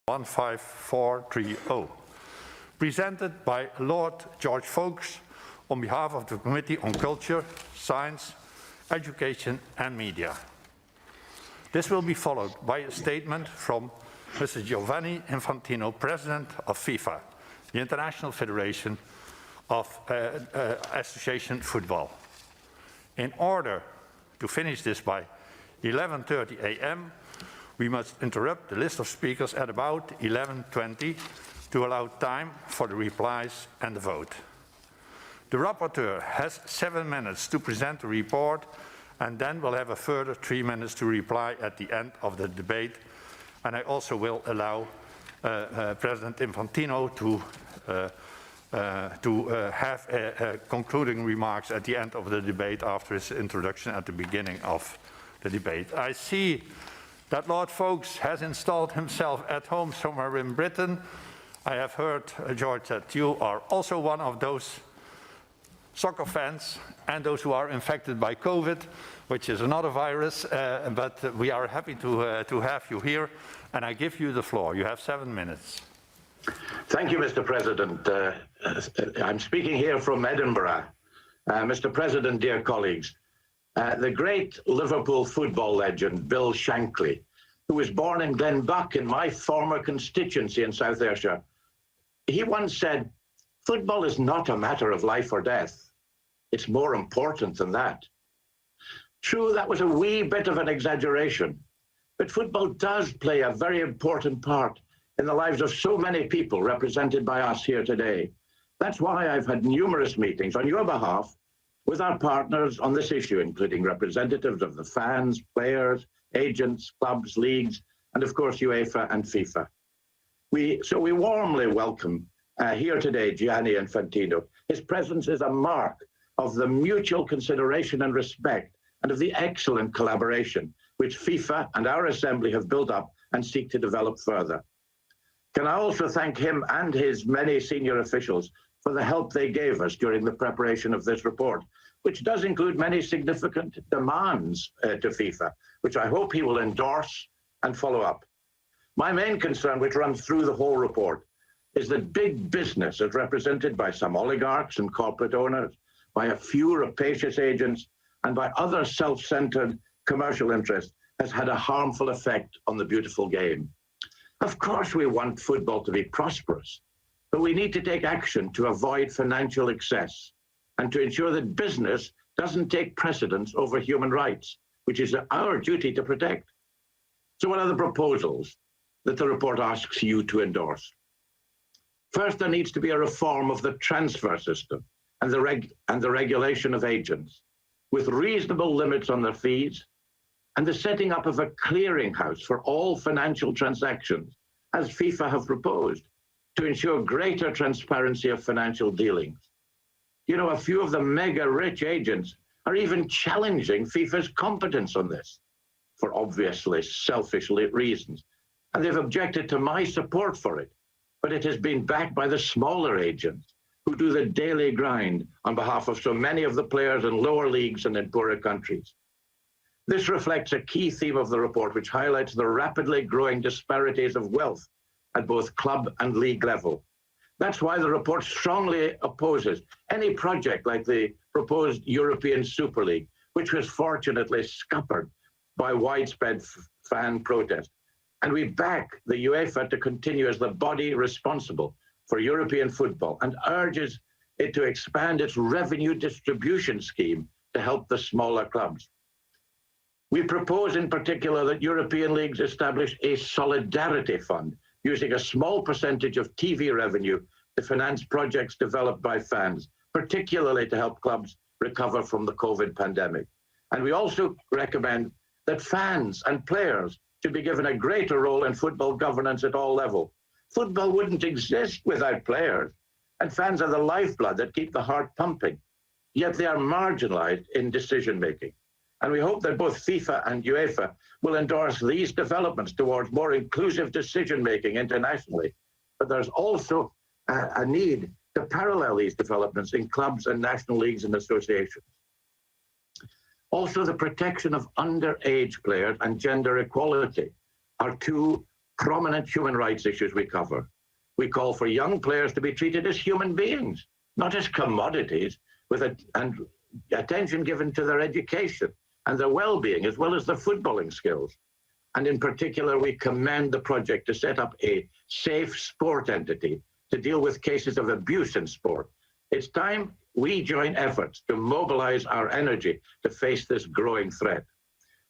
15430, presented by Lord George Foulkes on behalf of the Committee on Culture, Science, Education and Media. This will be followed by a statement from Mr. Gianni Infantino, President of FIFA, the International Federation of Association Football. In order to finish this by 11:30 a.m., we must interrupt the list of speakers at about 11:20 to allow time for the replies and the vote. The rapporteur has 7 minutes to present the report, and then we'll have a further 3 minutes to reply at the end of the debate. And I also will allow President Infantino to have concluding remarks at the end of the debate after his introduction at the beginning of the debate. I see that Lord Foulkes has installed himself at home somewhere in Britain. I have heard, George, that you are also one of those soccer fans and those who are infected by COVID, which is another virus, but we are happy to have you here, and I give you the floor. You have 7 minutes. Thank you, Mr. President. I'm speaking here from Edinburgh. Mr. President, dear colleagues, the great Liverpool football legend, Bill Shankly, who was born in Glenbuck in my former constituency in South Ayrshire, he once said, "Football is not a matter of life or death. It's more important than that." True, that was a wee bit of an exaggeration, but football does play a very important part in the lives of so many people represented by us here today. That's why I've had numerous meetings on your behalf with our partners on this issue, including representatives of the fans, players, agents, clubs, leagues, and of course UEFA and FIFA. So we warmly welcome here today Gianni Infantino. His presence is a mark of the mutual consideration and respect and of the excellent collaboration which FIFA and our Assembly have built up and seek to develop further. Can I also thank him and his many senior officials for the help they gave us during the preparation of this report, which does include many significant demands to FIFA, which I hope he will endorse and follow up. My main concern, which runs through the whole report, is that big business, as represented by some oligarchs and corporate owners, by a few rapacious agents, and by other self-centered commercial interests, has had a harmful effect on the beautiful game. Of course, we want football to be prosperous, but we need to take action to avoid financial excess and to ensure that business doesn't take precedence over human rights, which is our duty to protect. So what are the proposals that the report asks you to endorse? First, there needs to be a reform of the transfer system and the regulation of agents, with reasonable limits on their fees, and the setting up of a clearinghouse for all financial transactions, as FIFA have proposed, to ensure greater transparency of financial dealings. You know, a few of the mega-rich agents are even challenging FIFA's competence on this, for obviously selfish reasons, and they've objected to my support for it, but it has been backed by the smaller agents who do the daily grind on behalf of so many of the players in lower leagues and in poorer countries. This reflects a key theme of the report, which highlights the rapidly growing disparities of wealth at both club and league level. That's why the report strongly opposes any project like the proposed European Super League, which was fortunately scuppered by widespread fan protest. And we back the UEFA to continue as the body responsible for European football and urges it to expand its revenue distribution scheme to help the smaller clubs. We propose in particular that European leagues establish a solidarity fund using a small percentage of TV revenue to finance projects developed by fans, particularly to help clubs recover from the COVID pandemic. And we also recommend that fans and players should be given a greater role in football governance at all levels. Football wouldn't exist without players, and fans are the lifeblood that keep the heart pumping, yet they are marginalized in decision-making. And we hope that both FIFA and UEFA will endorse these developments towards more inclusive decision-making internationally. But there's also a need to parallel these developments in clubs and national leagues and associations. Also, the protection of underage players and gender equality are two prominent human rights issues we cover. We call for young players to be treated as human beings, not as commodities, and attention given to their education and their well-being, as well as their footballing skills. And in particular, we commend the project to set up a safe sport entity to deal with cases of abuse in sport. It's time we join efforts to mobilize our energy to face this growing threat.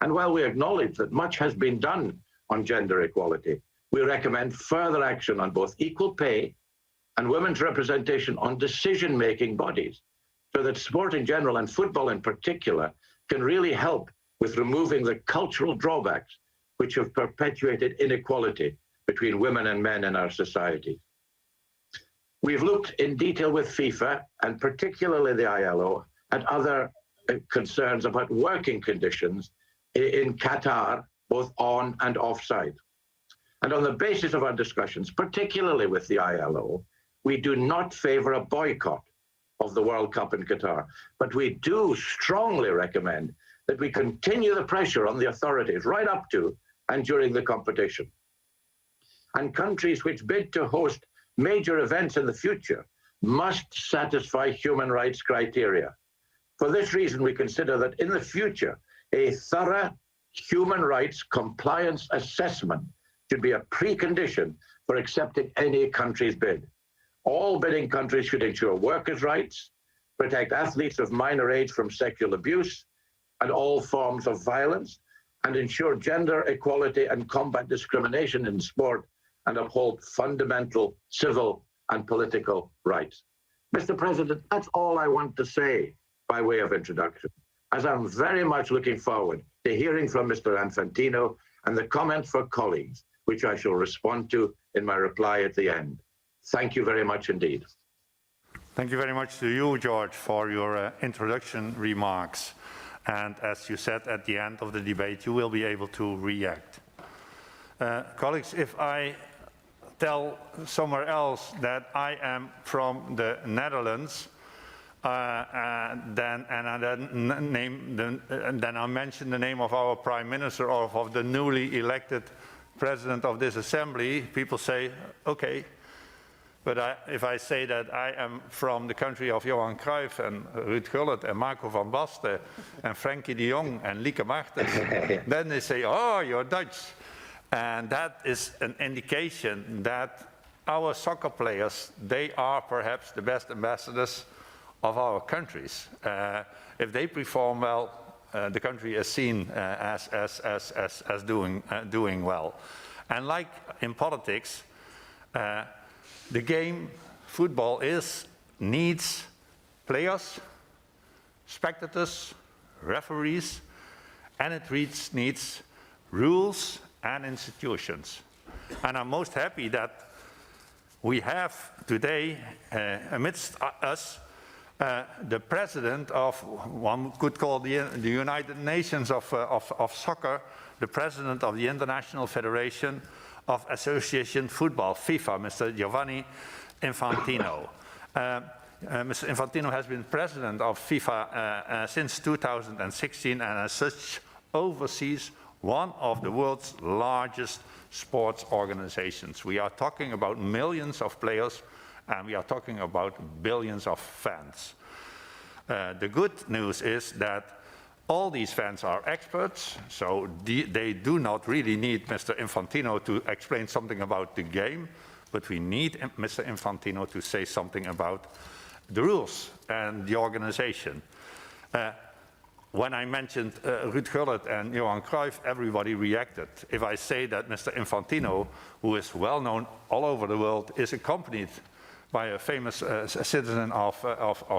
And while we acknowledge that much has been done on gender equality, we recommend further action on both equal pay and women's representation on decision-making bodies, so that sport in general and football in particular can really help with removing the cultural drawbacks which have perpetuated inequality between women and men in our society. We've looked in detail with FIFA, and particularly the ILO, at other concerns about working conditions in Qatar, both on and offside. And on the basis of our discussions, particularly with the ILO, we do not favor a boycott of the World Cup in Qatar, but we do strongly recommend that we continue the pressure on the authorities right up to and during the competition. And countries which bid to host major events in the future must satisfy human rights criteria. For this reason, we consider that in the future, a thorough human rights compliance assessment should be a precondition for accepting any country's bid. All bidding countries should ensure workers' rights, protect athletes of minor age from sexual abuse and all forms of violence, and ensure gender equality and combat discrimination in sport, and uphold fundamental civil and political rights. Mr. President, that's all I want to say by way of introduction, as I'm very much looking forward to hearing from Mr. Infantino and the comments for colleagues, which I shall respond to in my reply at the end. Thank you very much indeed. Thank you very much to you, George, for your introduction remarks. And as you said at the end of the debate, you will be able to react. Colleagues, if I tell somewhere else that I am from the Netherlands, then I mention the name of our Prime Minister or of the newly elected President of this Assembly, people say, okay. But if I say that I am from the country of Johan Cruyff and Ruud Gullit and Marco van Basten and Frenkie de Jong and Lieke Martens, then they say, oh, you're Dutch. And that is an indication that our soccer players, they are perhaps the best ambassadors of our countries. If they perform well, the country is seen as doing well. And like in politics, the game, football, needs players, spectators, referees, and it needs rules and institutions. And I'm most happy that we have today amidst us the president of, one could call the United Nations of soccer, the president of the International Federation of Association Football, FIFA, Mr. Gianni Infantino. Mr. Infantino has been president of FIFA since 2016 and as such oversees one of the world's largest sports organizations. We are talking about millions of players and we are talking about billions of fans. The good news is that all these fans are experts, so they do not really need Mr. Infantino to explain something about the game, but we need Mr. Infantino to say something about the rules and the organization. When I mentioned Ruud Gullit and Johan Cruyff, everybody reacted. If I say that Mr. Infantino, who is well known all over the world, is accompanied by a famous citizen of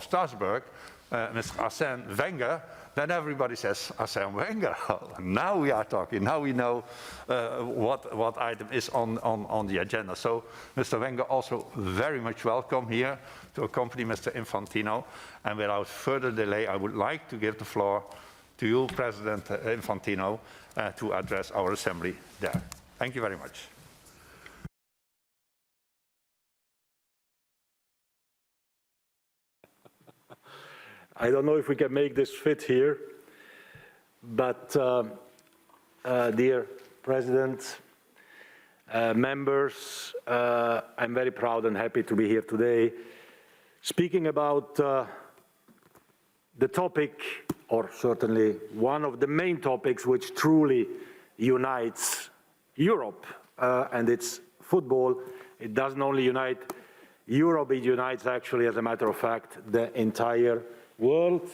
Strasbourg, Mr. Arsène Wenger, then everybody says Arsène Wenger. Now we are talking. Now we know what item is on the agenda. So Mr. Wenger also very much welcome here to accompany Mr. Infantino. And without further delay, I would like to give the floor to you, President Infantino, to address our assembly there. Thank you very much. I don't know if we can make this fit here, but dear President, members, I'm very proud and happy to be here today, speaking about the topic, or certainly one of the main topics which truly unites Europe, and it's football. It doesn't only unite Europe, it unites actually, as a matter of fact, the entire world.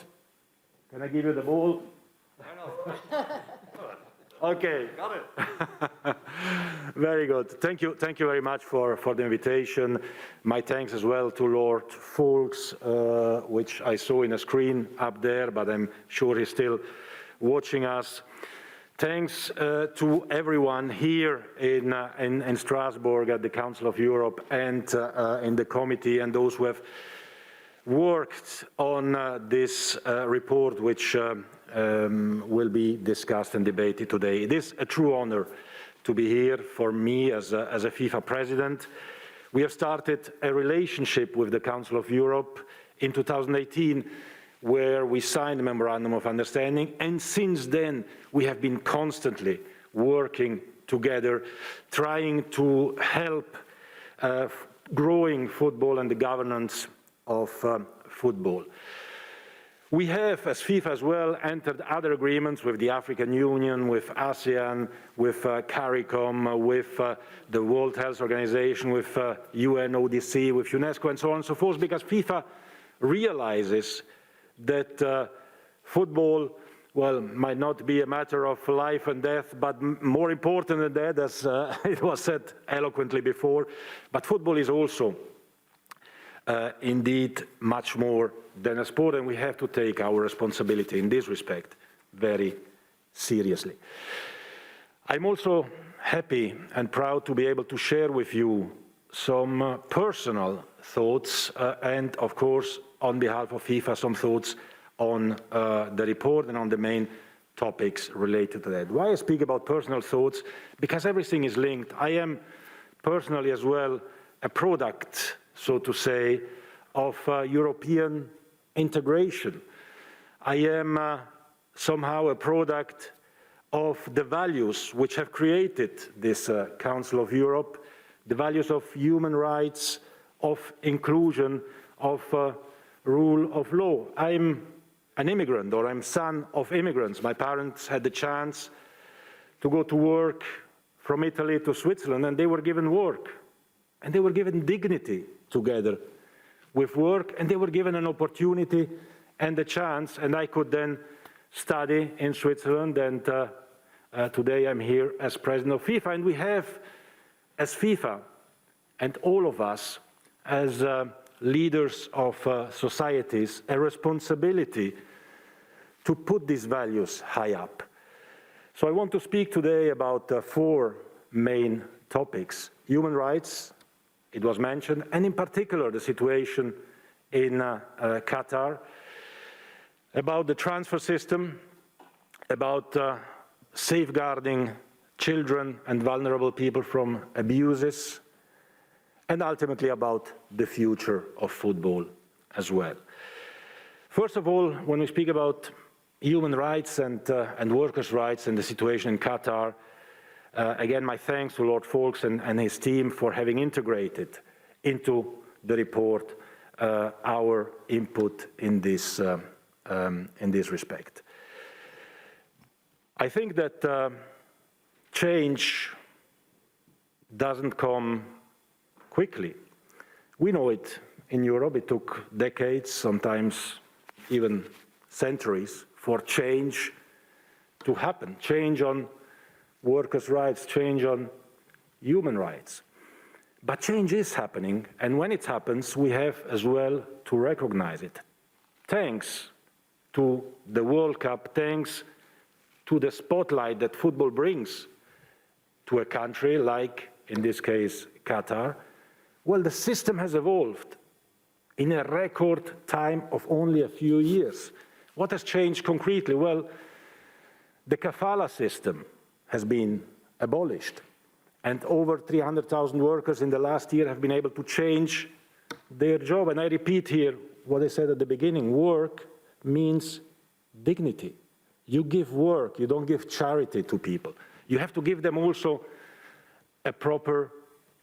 Can I give you the ball? Okay. Got it. Very good. Thank you very much for the invitation. My thanks as well to Lord Foulkes, which I saw in a screen up there, but I'm sure he's still watching us. Thanks to everyone here in Strasbourg at the Council of Europe and in the committee, and those who have worked on this report, which will be discussed and debated today. It is a true honor to be here for me as a FIFA president. We have started a relationship with the Council of Europe in 2018, where we signed a memorandum of understanding, and since then we have been constantly working together, trying to help growing football and the governance of football. We have, as FIFA as well, entered other agreements with the African Union, with ASEAN, with CARICOM, with the World Health Organization, with UNODC, with UNESCO, and so on and so forth, because FIFA realizes that football, well, might not be a matter of life and death, but more important than that, as it was said eloquently before, but football is also indeed much more than a sport, and we have to take our responsibility in this respect very seriously. I'm also happy and proud to be able to share with you some personal thoughts and, of course, on behalf of FIFA, some thoughts on the report and on the main topics related to that. Why I speak about personal thoughts? Because everything is linked. I am personally as well a product, so to say, of European integration. I am somehow a product of the values which have created this Council of Europe, the values of human rights, of inclusion, of rule of law. I'm an immigrant, or I'm son of immigrants. My parents had the chance to go to work from Italy to Switzerland, and they were given work, and they were given dignity together with work, and they were given an opportunity and a chance, and I could then study in Switzerland, and today I'm here as president of FIFA, and we have, as FIFA, and all of us, as leaders of societies, a responsibility to put these values high up. So I want to speak today about four main topics: human rights, it was mentioned, and in particular the situation in Qatar, about the transfer system, about safeguarding children and vulnerable people from abuses, and ultimately about the future of football as well. First of all, when we speak about human rights and workers' rights and the situation in Qatar, again, my thanks to Lord Foulkes and his team for having integrated into the report our input in this respect. I think that change doesn't come quickly. We know it in Europe. It took decades, sometimes even centuries, for change to happen. Change on workers' rights, change on human rights. But change is happening, and when it happens, we have as well to recognize it. Thanks to the World Cup, thanks to the spotlight that football brings to a country like, in this case, Qatar, well, the system has evolved in a record time of only a few years. What has changed concretely? Well, the kafala system has been abolished, and over 300,000 workers in the last year have been able to change their job. And I repeat here what I said at the beginning: work means dignity. You give work, you don't give charity to people. You have to give them also a proper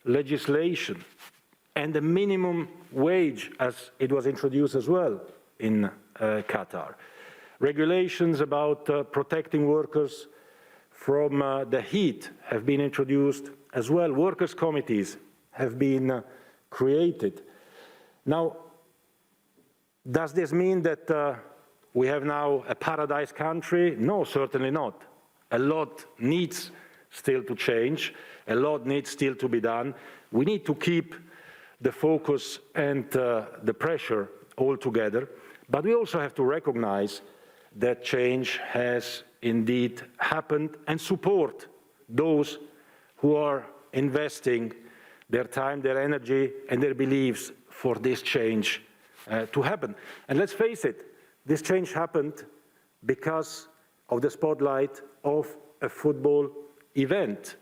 legislation and a minimum wage, as it was introduced as well in Qatar. Regulations about protecting workers from the heat have been introduced as well. Workers' committees have been created. Now, does this mean that we have now a paradise country? No, certainly not. A lot needs still to change. A lot needs still to be done. We need to keep the focus and the pressure all together. But we also have to recognize that change has indeed happened and support those who are investing their time, their energy, and their beliefs for this change to happen. And let's face it, this change happened because of the spotlight of a football event.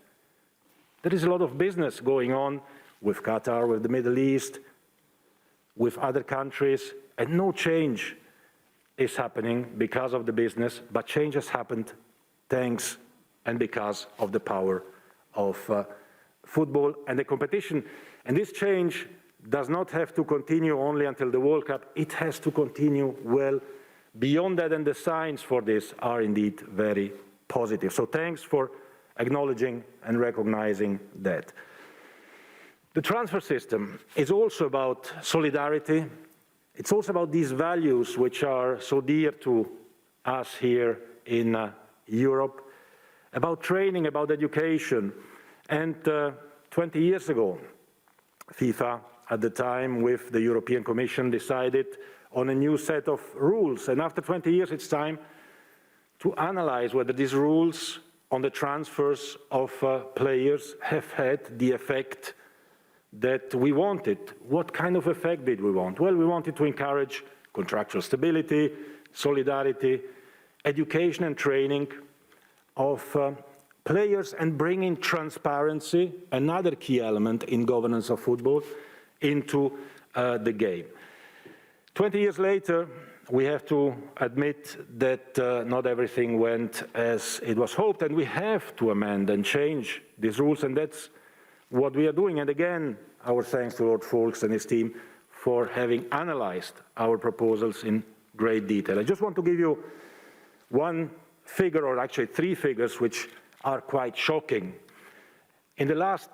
There is a lot of business going on with Qatar, with the Middle East, with other countries, and no change is happening because of the business, but change has happened thanks and because of the power of football and the competition. And this change does not have to continue only until the World Cup. It has to continue well beyond that, and the signs for this are indeed very positive. So thanks for acknowledging and recognizing that. The transfer system is also about solidarity. It's also about these values which are so dear to us here in Europe, about training, about education. And 20 years ago, FIFA, at the time with the European Commission, decided on a new set of rules. And after 20 years, it's time to analyze whether these rules on the transfers of players have had the effect that we wanted. What kind of effect did we want? Well, we wanted to encourage contractual stability, solidarity, education and training of players, and bringing transparency, another key element in governance of football, into the game. 20 years later, we have to admit that not everything went as it was hoped, and we have to amend and change these rules, and that's what we are doing. And again, our thanks to Lord Foulkes and his team for having analyzed our proposals in great detail. I just want to give you one figure, or actually three figures, which are quite shocking. In the last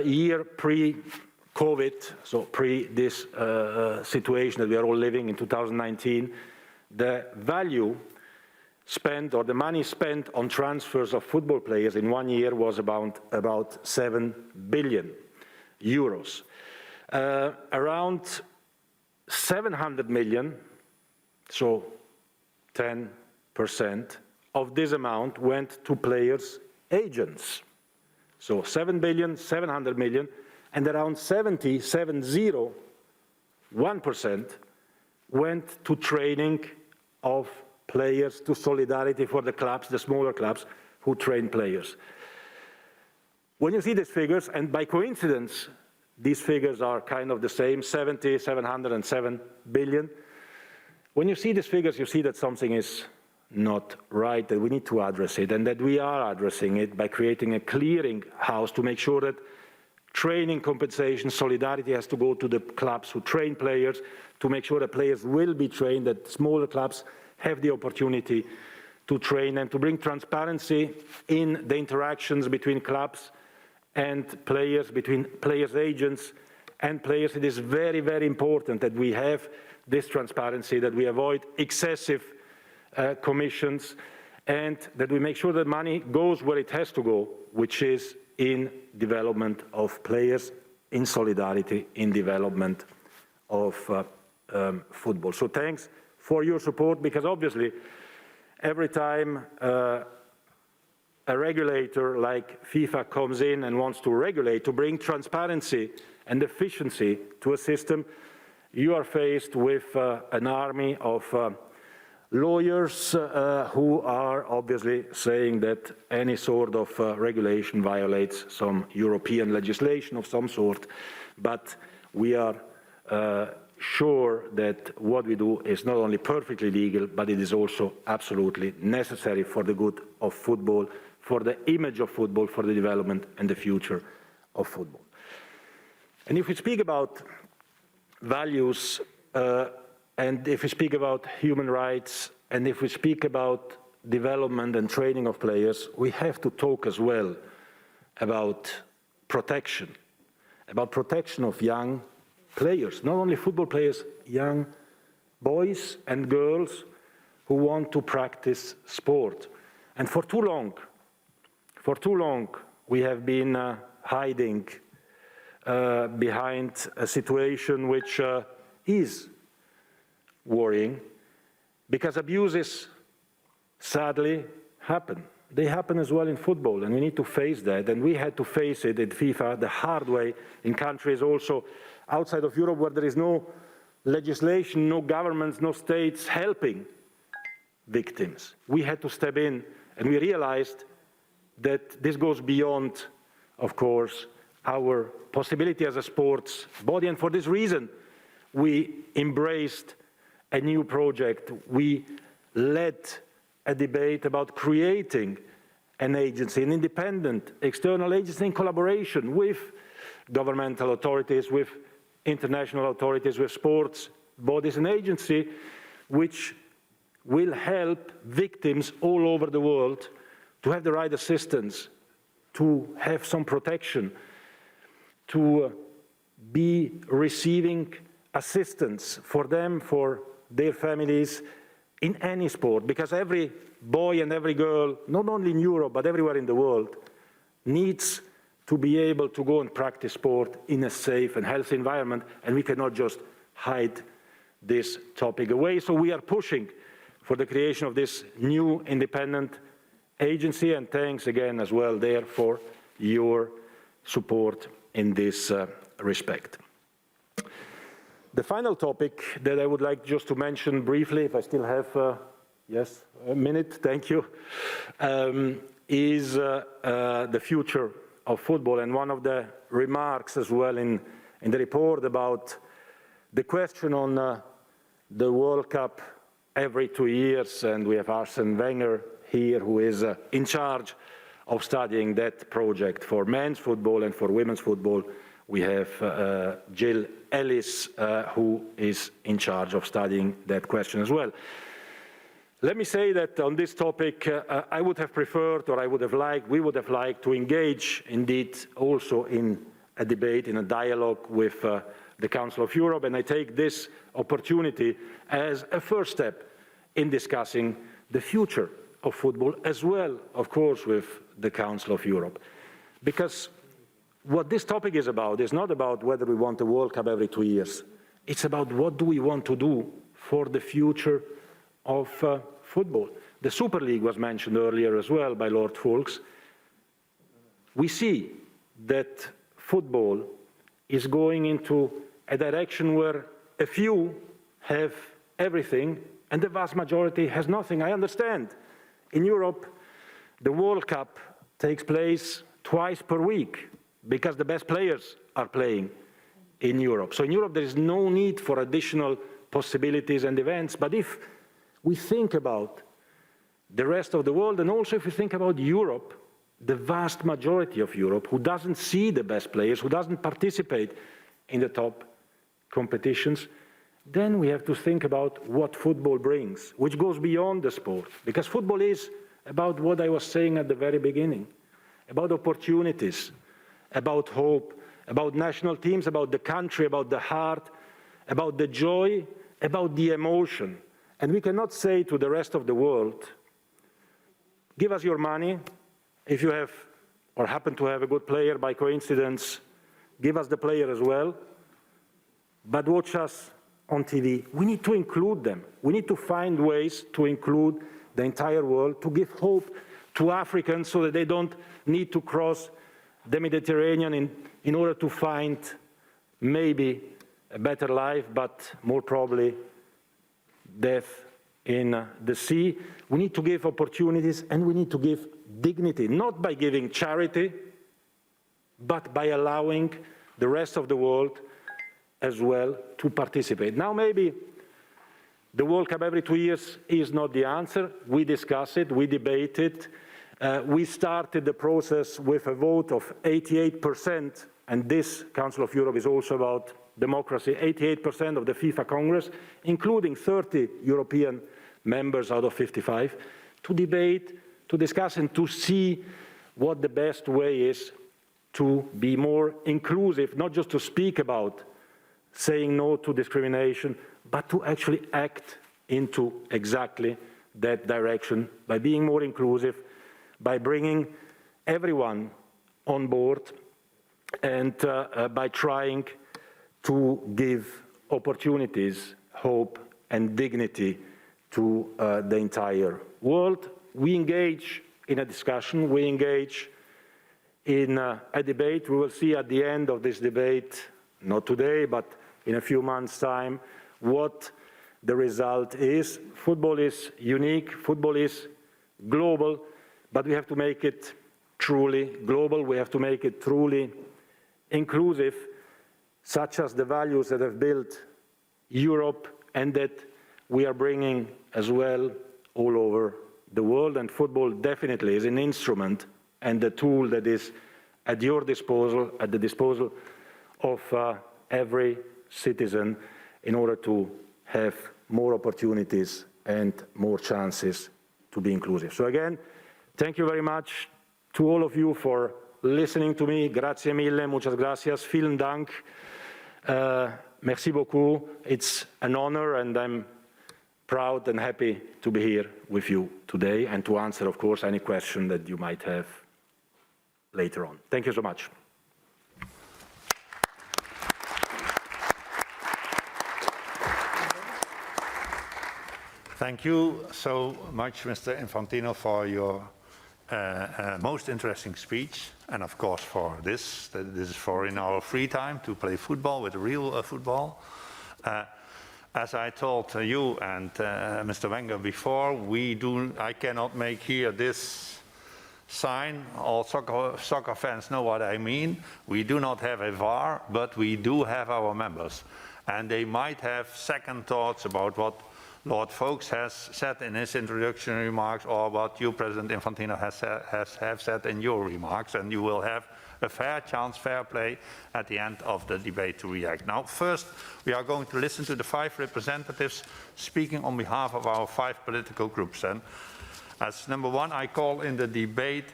year, pre-COVID, so pre this situation that we are all living in 2019, the value spent, or the money spent on transfers of football players in 1 year was about 7 billion euros. Around 700 million, so 10% of this amount went to players' agents. So 7 billion, 700 million, and around 1% went to training of players, to solidarity for the clubs, the smaller clubs who train players. When you see these figures, and by coincidence, these figures are kind of the same, 70, 700, and 7 billion. When you see these figures, you see that something is not right, that we need to address it, and that we are addressing it by creating a clearing house to make sure that training, compensation, solidarity has to go to the clubs who train players, to make sure that players will be trained, that smaller clubs have the opportunity to train, and to bring transparency in the interactions between clubs and players, between players' agents and players. It is very, very important that we have this transparency, that we avoid excessive commissions, and that we make sure that money goes where it has to go, which is in development of players, in solidarity, in development of football. So thanks for your support, because obviously every time a regulator like FIFA comes in and wants to regulate, to bring transparency and efficiency to a system, you are faced with an army of lawyers who are obviously saying that any sort of regulation violates some European legislation of some sort, but we are sure that what we do is not only perfectly legal, but it is also absolutely necessary for the good of football, for the image of football, for the development and the future of football. And if we speak about values, and if we speak about human rights, and if we speak about development and training of players, we have to talk as well about protection of young players, not only football players, young boys and girls who want to practice sport. And for too long, we have been hiding behind a situation which is worrying, because abuses sadly happen. They happen as well in football, and we need to face that. And we had to face it at FIFA the hard way in countries also outside of Europe where there is no legislation, no governments, no states helping victims. We had to step in, and we realized that this goes beyond, of course, our possibility as a sports body. And for this reason, we embraced a new project. We led a debate about creating an agency, an independent external agency in collaboration with governmental authorities, with international authorities, with sports bodies, an agency which will help victims all over the world to have the right assistance, to have some protection, to be receiving assistance for them, for their families, in any sport, because every boy and every girl, not only in Europe, but everywhere in the world, needs to be able to go and practice sport in a safe and healthy environment, and we cannot just hide this topic away. So we are pushing for the creation of this new independent agency, and thanks again as well there for your support in this respect. The final topic that I would like just to mention briefly, if I still have, yes, a minute, thank you, is the future of football. And one of the remarks as well in the report about the question on the World Cup every 2 years, and we have Arsene Wenger here, who is in charge of studying that project for men's football, and for women's football we have Jill Ellis, who is in charge of studying that question as well. Let me say that on this topic, I would have preferred, or we would have liked to engage indeed also in a debate, in a dialogue with the Council of Europe, and I take this opportunity as a first step in discussing the future of football, as well, of course, with the Council of Europe. Because what this topic is about is not about whether we want a World Cup every 2 years. It's about what do we want to do for the future of football. The Super League was mentioned earlier as well by Lord Foulkes. We see that football is going into a direction where a few have everything and the vast majority has nothing. I understand. In Europe, the World Cup takes place twice per week because the best players are playing in Europe. So in Europe, there is no need for additional possibilities and events. But if we think about the rest of the world, and also if we think about Europe, the vast majority of Europe, who doesn't see the best players, who doesn't participate in the top competitions, then we have to think about what football brings, which goes beyond the sport. Because football is about what I was saying at the very beginning, about opportunities, about hope, about national teams, about the country, about the heart, about the joy, about the emotion. And we cannot say to the rest of the world, give us your money, if you have or happen to have a good player by coincidence, give us the player as well, but watch us on TV. We need to include them. We need to find ways to include the entire world, to give hope to Africans so that they don't need to cross the Mediterranean in order to find maybe a better life, but more probably death in the sea. We need to give opportunities, and we need to give dignity, not by giving charity, but by allowing the rest of the world as well to participate. Now maybe the World Cup every 2 years is not the answer. We discuss it, we debate it, We started the process with a vote of 88%, and this Council of Europe is also about democracy, 88% of the FIFA Congress, including 30 European members out of 55, to debate, to discuss, and to see what the best way is to be more inclusive, not just to speak about saying no to discrimination, but to actually act into exactly that direction by being more inclusive, by bringing everyone on board, and by trying to give opportunities, hope, and dignity to the entire world. We engage in a discussion, we engage in a debate. We will see at the end of this debate, not today, but in a few months' time, what the result is. Football is unique, football is global, but we have to make it truly global, we have to make it truly inclusive, such as the values that have built Europe and that we are bringing as well all over the world. And football definitely is an instrument and a tool that is at your disposal, at the disposal of every citizen, in order to have more opportunities and more chances to be inclusive. So again, thank you very much to all of you for listening to me. Grazie mille, muchas gracias, vielen Dank, merci beaucoup. It's an honor, and I'm proud and happy to be here with you today and to answer, of course, any question that you might have later on. Thank you so much. Thank you so much, Mr. Infantino, for your most interesting speech, and of course for this. This is for in our free time to play football with real football. As I told you and Mr. Wenger before, I cannot make here this sign. All soccer fans know what I mean. We do not have a VAR, but we do have our members, and they might have second thoughts about what Lord Foulkes has said in his introductory remarks, or what you, President Infantino, have said in your remarks, and you will have a fair chance, fair play at the end of the debate to react. Now, first, we are going to listen to the 5 representatives speaking on behalf of our 5 political groups. And as number 1, I call in the debate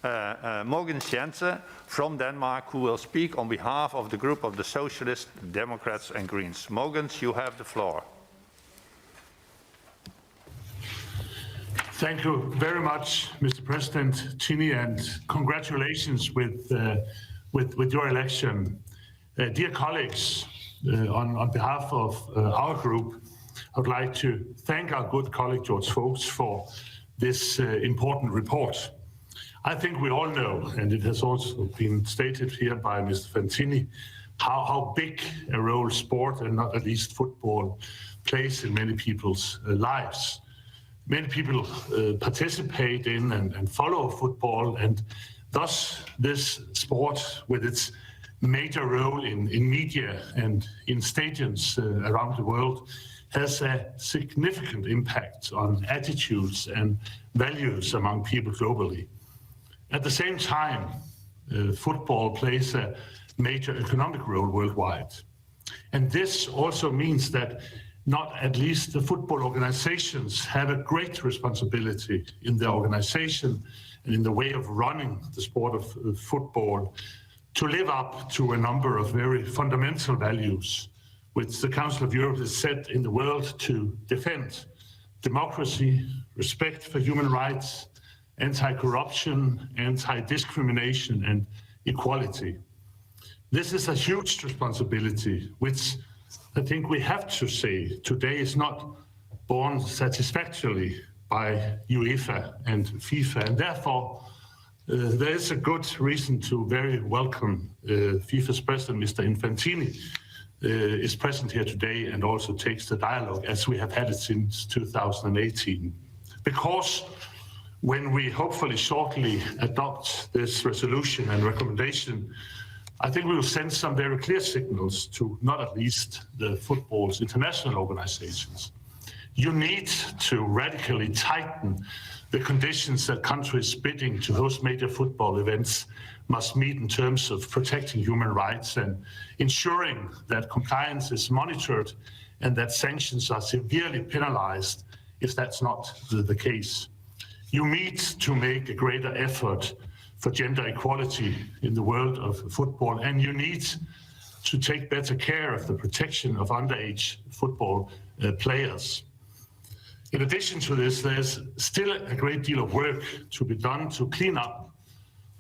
Mogens Jensen from Denmark, who will speak on behalf of the group of the Socialists, Democrats and Greens. Mogens, you have the floor. Thank you very much, Mr. President Chini, and congratulations with your election. Dear colleagues, on behalf of our group, I would like to thank our good colleague George Foulkes for this important report. I think we all know, and it has also been stated here by Mr. Infantino, how big a role sport, and not at least football, plays in many people's lives. Many people participate in and follow football, and thus this sport, with its major role in media and in stadiums around the world, has a significant impact on attitudes and values among people globally. At the same time, football plays a major economic role worldwide. And this also means that not at least the football organizations have a great responsibility in their organization and in the way of running the sport of football to live up to a number of very fundamental values which the Council of Europe is set in the world to defend: democracy, respect for human rights, anti-corruption, anti-discrimination, and equality. This is a huge responsibility, which I think we have to say today is not borne satisfactorily by UEFA and FIFA, and therefore there is a good reason to very welcome FIFA's president, Mr. Infantino, is present here today and also takes the dialogue as we have had it since 2018. Because when we hopefully shortly adopt this resolution and recommendation, I think we will send some very clear signals to not at least the football's international organizations. You need to radically tighten the conditions that countries bidding to host major football events must meet in terms of protecting human rights and ensuring that compliance is monitored and that sanctions are severely penalized if that's not the case. You need to make a greater effort for gender equality in the world of football, and you need to take better care of the protection of underage football players. In addition to this, there's still a great deal of work to be done to clean up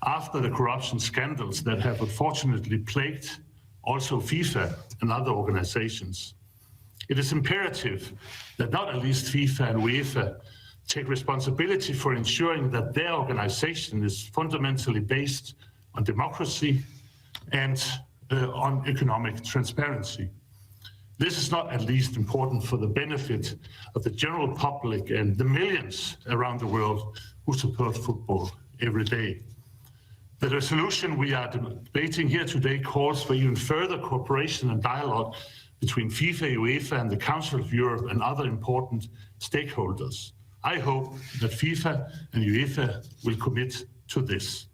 after the corruption scandals that have unfortunately plagued also FIFA and other organizations. It is imperative that not at least FIFA and UEFA take responsibility for ensuring that their organization is fundamentally based on democracy and on economic transparency. This is not at least important for the benefit of the general public and the millions around the world who support football every day. The resolution we are debating here today calls for even further cooperation and dialogue between FIFA, UEFA, and the Council of Europe and other important stakeholders. I hope that FIFA and UEFA will commit to this.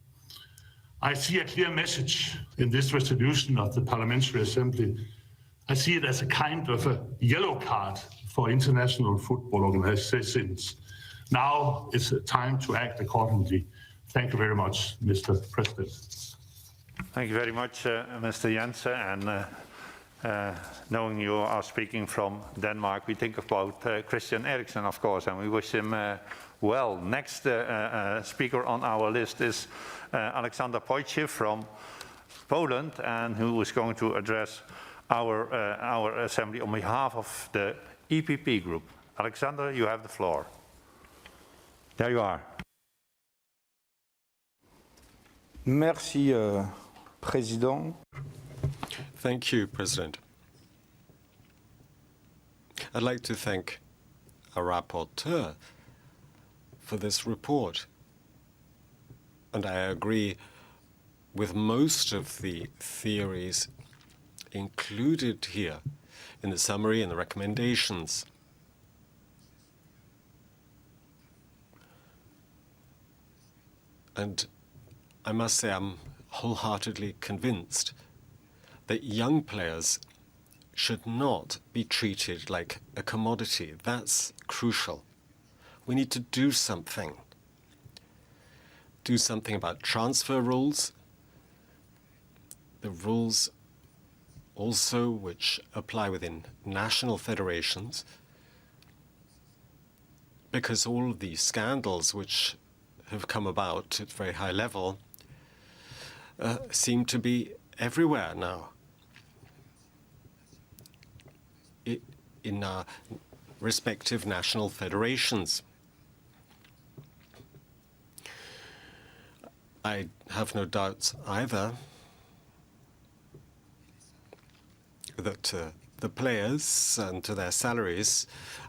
I see a clear message in this resolution of the Parliamentary Assembly. I see it as a kind of a yellow card for international football organizations. Now it's time to act accordingly. Thank you very much, Mr. President. Thank you very much, Mr. Jensen. And knowing you are speaking from Denmark, we think about Christian Eriksen, of course, and we wish him well. Next speaker on our list is Alexander Pojciew from Poland, and who is going to address our assembly on behalf of the EPP group. Alexander, you have the floor. There you are. Merci, Président. Thank you, President. I'd like to thank our rapporteur for this report. And I agree with most of the theories included here in the summary and the recommendations. And I must say I'm wholeheartedly convinced that young players should not be treated like a commodity. That's crucial. We need to do something. Do something about transfer rules, the rules also which apply within national federations, because all of these scandals which have come about at very high level seem to be everywhere now. In our respective national federations. I have no doubts either that the players and their salaries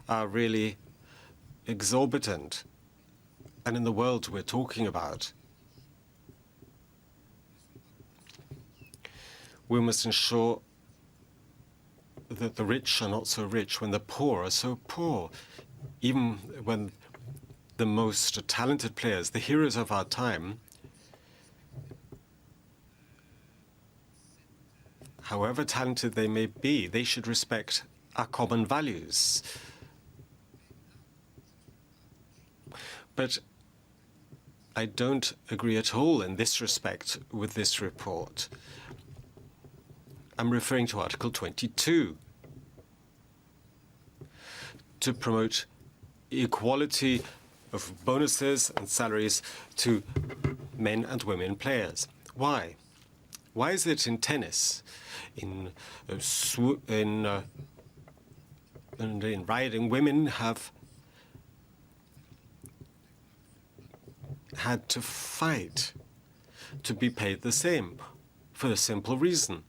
are really exorbitant. And in the world we're talking about, we must ensure that the rich are not so rich when the poor are so poor. Even when the most talented players, the heroes of our time, however talented they may be, they should respect our common values. But I don't agree at all in this respect with this report. I'm referring to Article 22, to promote equality of bonuses and salaries to men and women players. Why? Why is it in tennis, in riding, women have had to fight to be paid the same for the simple reason?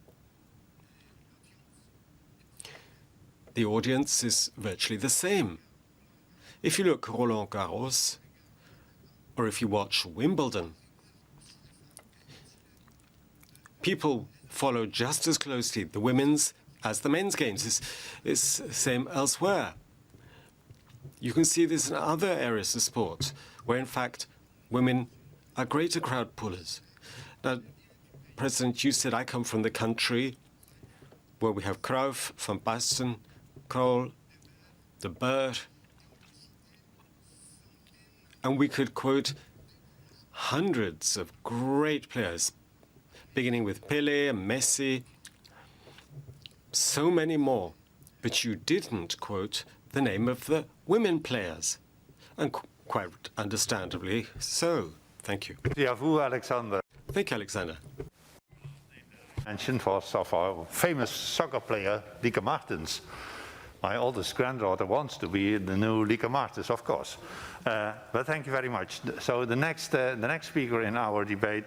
The audience is virtually the same. If you look Roland Garros, or if you watch Wimbledon, people follow just as closely the women's as the men's games. It's the same elsewhere. You can see this in other areas of sport, where in fact women are greater crowd pullers. Now, President, you said I come from the country where we have Cruyff, Van Basten, Krol, De Boer, and we could quote hundreds of great players, beginning with Pelé and Messi, so many more. But you didn't quote the name of the women players, and quite understandably so. Thank you. Yeah, vous, Alexander. Thank you, Alexander. Mentioned was of our famous soccer player, Lieke Martens. My oldest granddaughter wants to be the new Lieke Martens, of course. But thank you very much. So the next speaker in our debate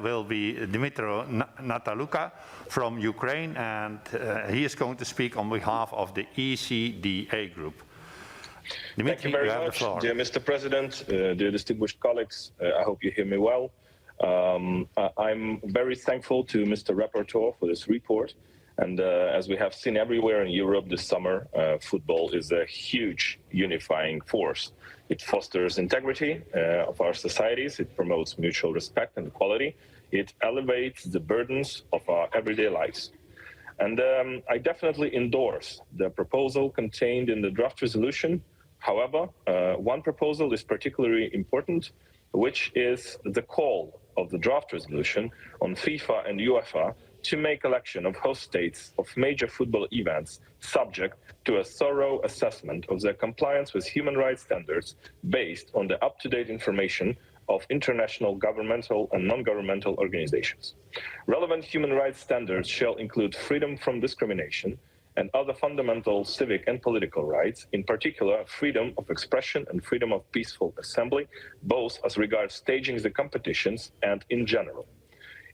will be Dmytro Nataluka from Ukraine, and he is going to speak on behalf of the ECDA group. Thank you very much, dear Mr. President, dear distinguished colleagues. I hope you hear me well. I'm very thankful to Mr. Rapporteur for this report. And as we have seen everywhere in Europe this summer, football is a huge unifying force. It fosters integrity of our societies. It promotes mutual respect and equality. It elevates the burdens of our everyday lives. And I definitely endorse the proposal contained in the draft resolution. However, one proposal is particularly important, which is the call of the draft resolution on FIFA and UEFA to make election of host states of major football events subject to a thorough assessment of their compliance with human rights standards based on the up-to-date information of international governmental and non-governmental organizations. Relevant human rights standards shall include freedom from discrimination and other fundamental civic and political rights, in particular freedom of expression and freedom of peaceful assembly, both as regards staging the competitions and in general.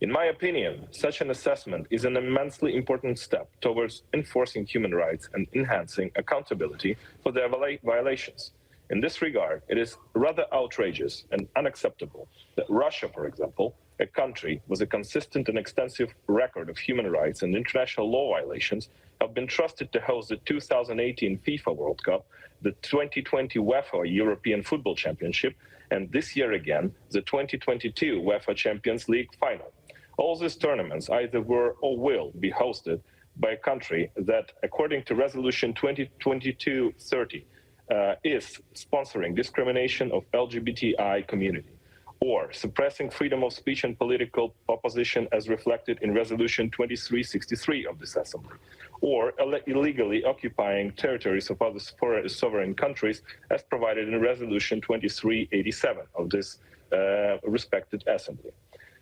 In my opinion, such an assessment is an immensely important step towards enforcing human rights and enhancing accountability for their violations. In this regard, it is rather outrageous and unacceptable that Russia, for example, a country with a consistent and extensive record of human rights and international law violations, have been trusted to host the 2018 FIFA World Cup, the 2020 UEFA European Football Championship, and this year again, the 2022 UEFA Champions League final. All these tournaments either were or will be hosted by a country that, according to Resolution 2022-30, is sponsoring discrimination of LGBTI community, or suppressing freedom of speech and political opposition as reflected in Resolution 2363 of this Assembly, or illegally occupying territories of other sovereign countries as provided in Resolution 2387 of this respected Assembly.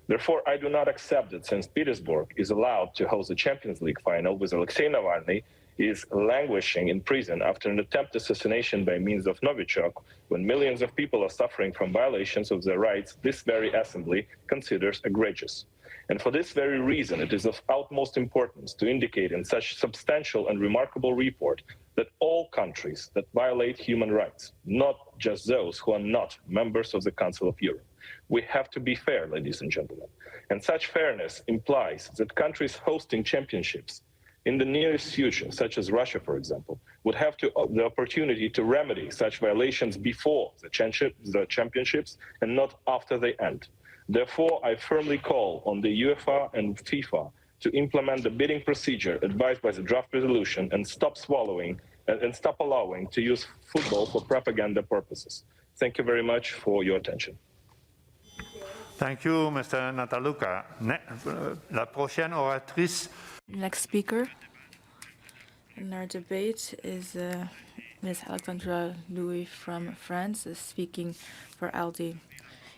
Therefore, I do not accept that St. Petersburg is allowed to host the Champions League final with Alexei Navalny is languishing in prison after an attempted assassination by means of Novichok, when millions of people are suffering from violations of their rights this very assembly considers egregious. And for this very reason, it is of utmost importance to indicate in such substantial and remarkable report that all countries that violate human rights, not just those who are not members of the Council of Europe. We have to be fair, ladies and gentlemen. And such fairness implies that countries hosting championships in the nearest future, such as Russia, for example, would have the opportunity to remedy such violations before the championships and not after they end. Therefore, I firmly call on the UEFA and FIFA to implement the bidding procedure advised by the draft resolution and stop allowing to use football for propaganda purposes. Thank you very much for your attention. Thank you, Mr. Nataluka. La prochaine oratrice. Next speaker in our debate is Ms. Alexandra Louis from France, speaking for ALDE.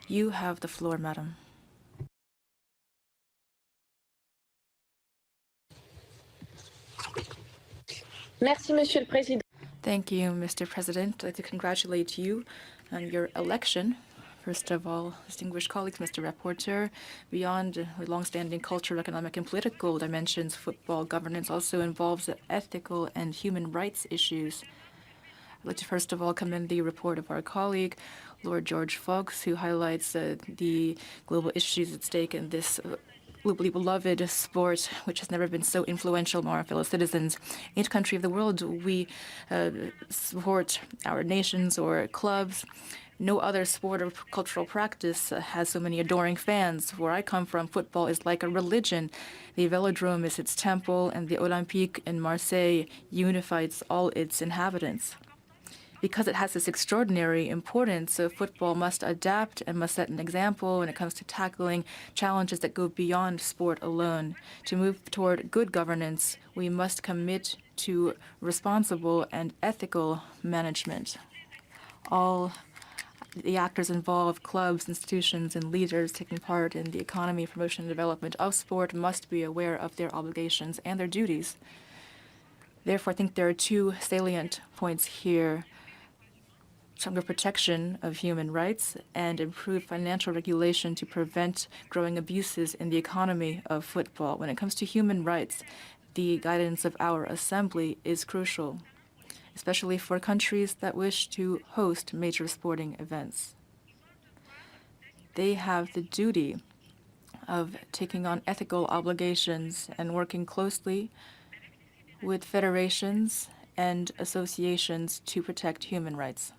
You have the floor, madam. Merci, Monsieur le Président. Thank you, Mr. President. I'd like to congratulate you on your election. First of all, distinguished colleagues, Mr. Rapporteur, beyond the long-standing cultural, economic, and political dimensions, football governance also involves ethical and human rights issues. I'd like to first of all commend the report of our colleague, Lord George Foulkes, who highlights the global issues at stake in this globally beloved sport, which has never been so influential among our fellow citizens. In each country of the world, we support our nations or clubs. No other sport or cultural practice has so many adoring fans. Where I come from, football is like a religion. The Velodrome is its temple, and the Olympique in Marseille unifies all its inhabitants. Because it has this extraordinary importance, football must adapt and must set an example when it comes to tackling challenges that go beyond sport alone. To move toward good governance, we must commit to responsible and ethical management. All the actors involved, clubs, institutions, and leaders taking part in the economy, promotion, and development of sport must be aware of their obligations and their duties. Therefore, I think there are two salient points here: stronger protection of human rights and improved financial regulation to prevent growing abuses in the economy of football. When it comes to human rights, the guidance of our assembly is crucial, especially for countries that wish to host major sporting events. They have the duty of taking on ethical obligations and working closely with federations and associations to protect human rights.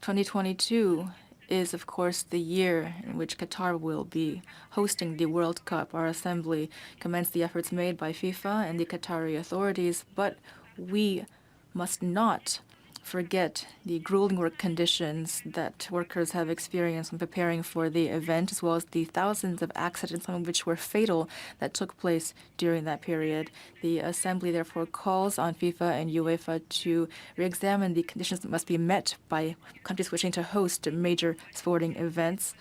2022 is, of course, the year in which Qatar will be hosting the World Cup. Our assembly commends the efforts made by FIFA and the Qatari authorities, but we must not forget the grueling work conditions that workers have experienced when preparing for the event, as well as the thousands of accidents, some of which were fatal, that took place during that period. The Assembly therefore calls on FIFA and UEFA to re-examine the conditions that must be met by countries wishing to host major sporting events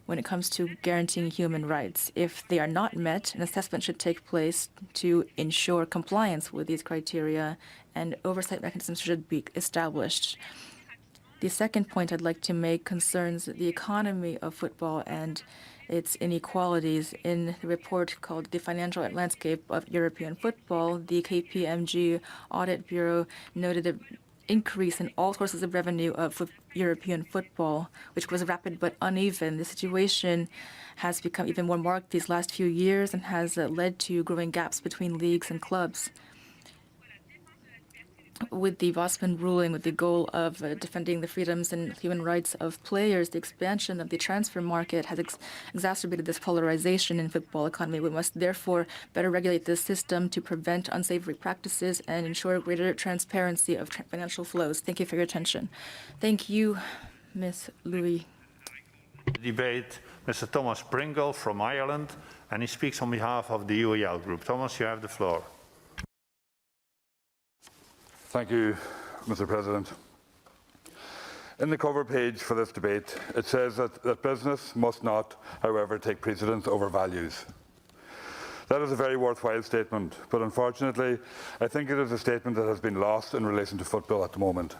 when it comes to guaranteeing human rights. If they are not met, an assessment should take place to ensure compliance with these criteria, and oversight mechanisms should be established. The second point I'd like to make concerns the economy of football and its inequalities. In the report called The Financial Landscape of European Football, the KPMG Audit Bureau noted an increase in all sources of revenue of European football, which was rapid but uneven. The situation has become even more marked these last few years and has led to growing gaps between leagues and clubs. With the Bosman ruling, with the goal of defending the freedoms and human rights of players, the expansion of the transfer market has exacerbated this polarization in football economy. We must therefore better regulate this system to prevent unsavory practices and ensure greater transparency of financial flows. Thank you for your attention. Thank you, Ms. Louis. Debate Mr. Thomas Pringle from Ireland, and he speaks on behalf of the UEL group. Thomas, you have the floor. Thank you, Mr. President. In the cover page for this debate, it says that business must not, however, take precedence over values. That is a very worthwhile statement, but unfortunately, I think it is a statement that has been lost in relation to football at the moment.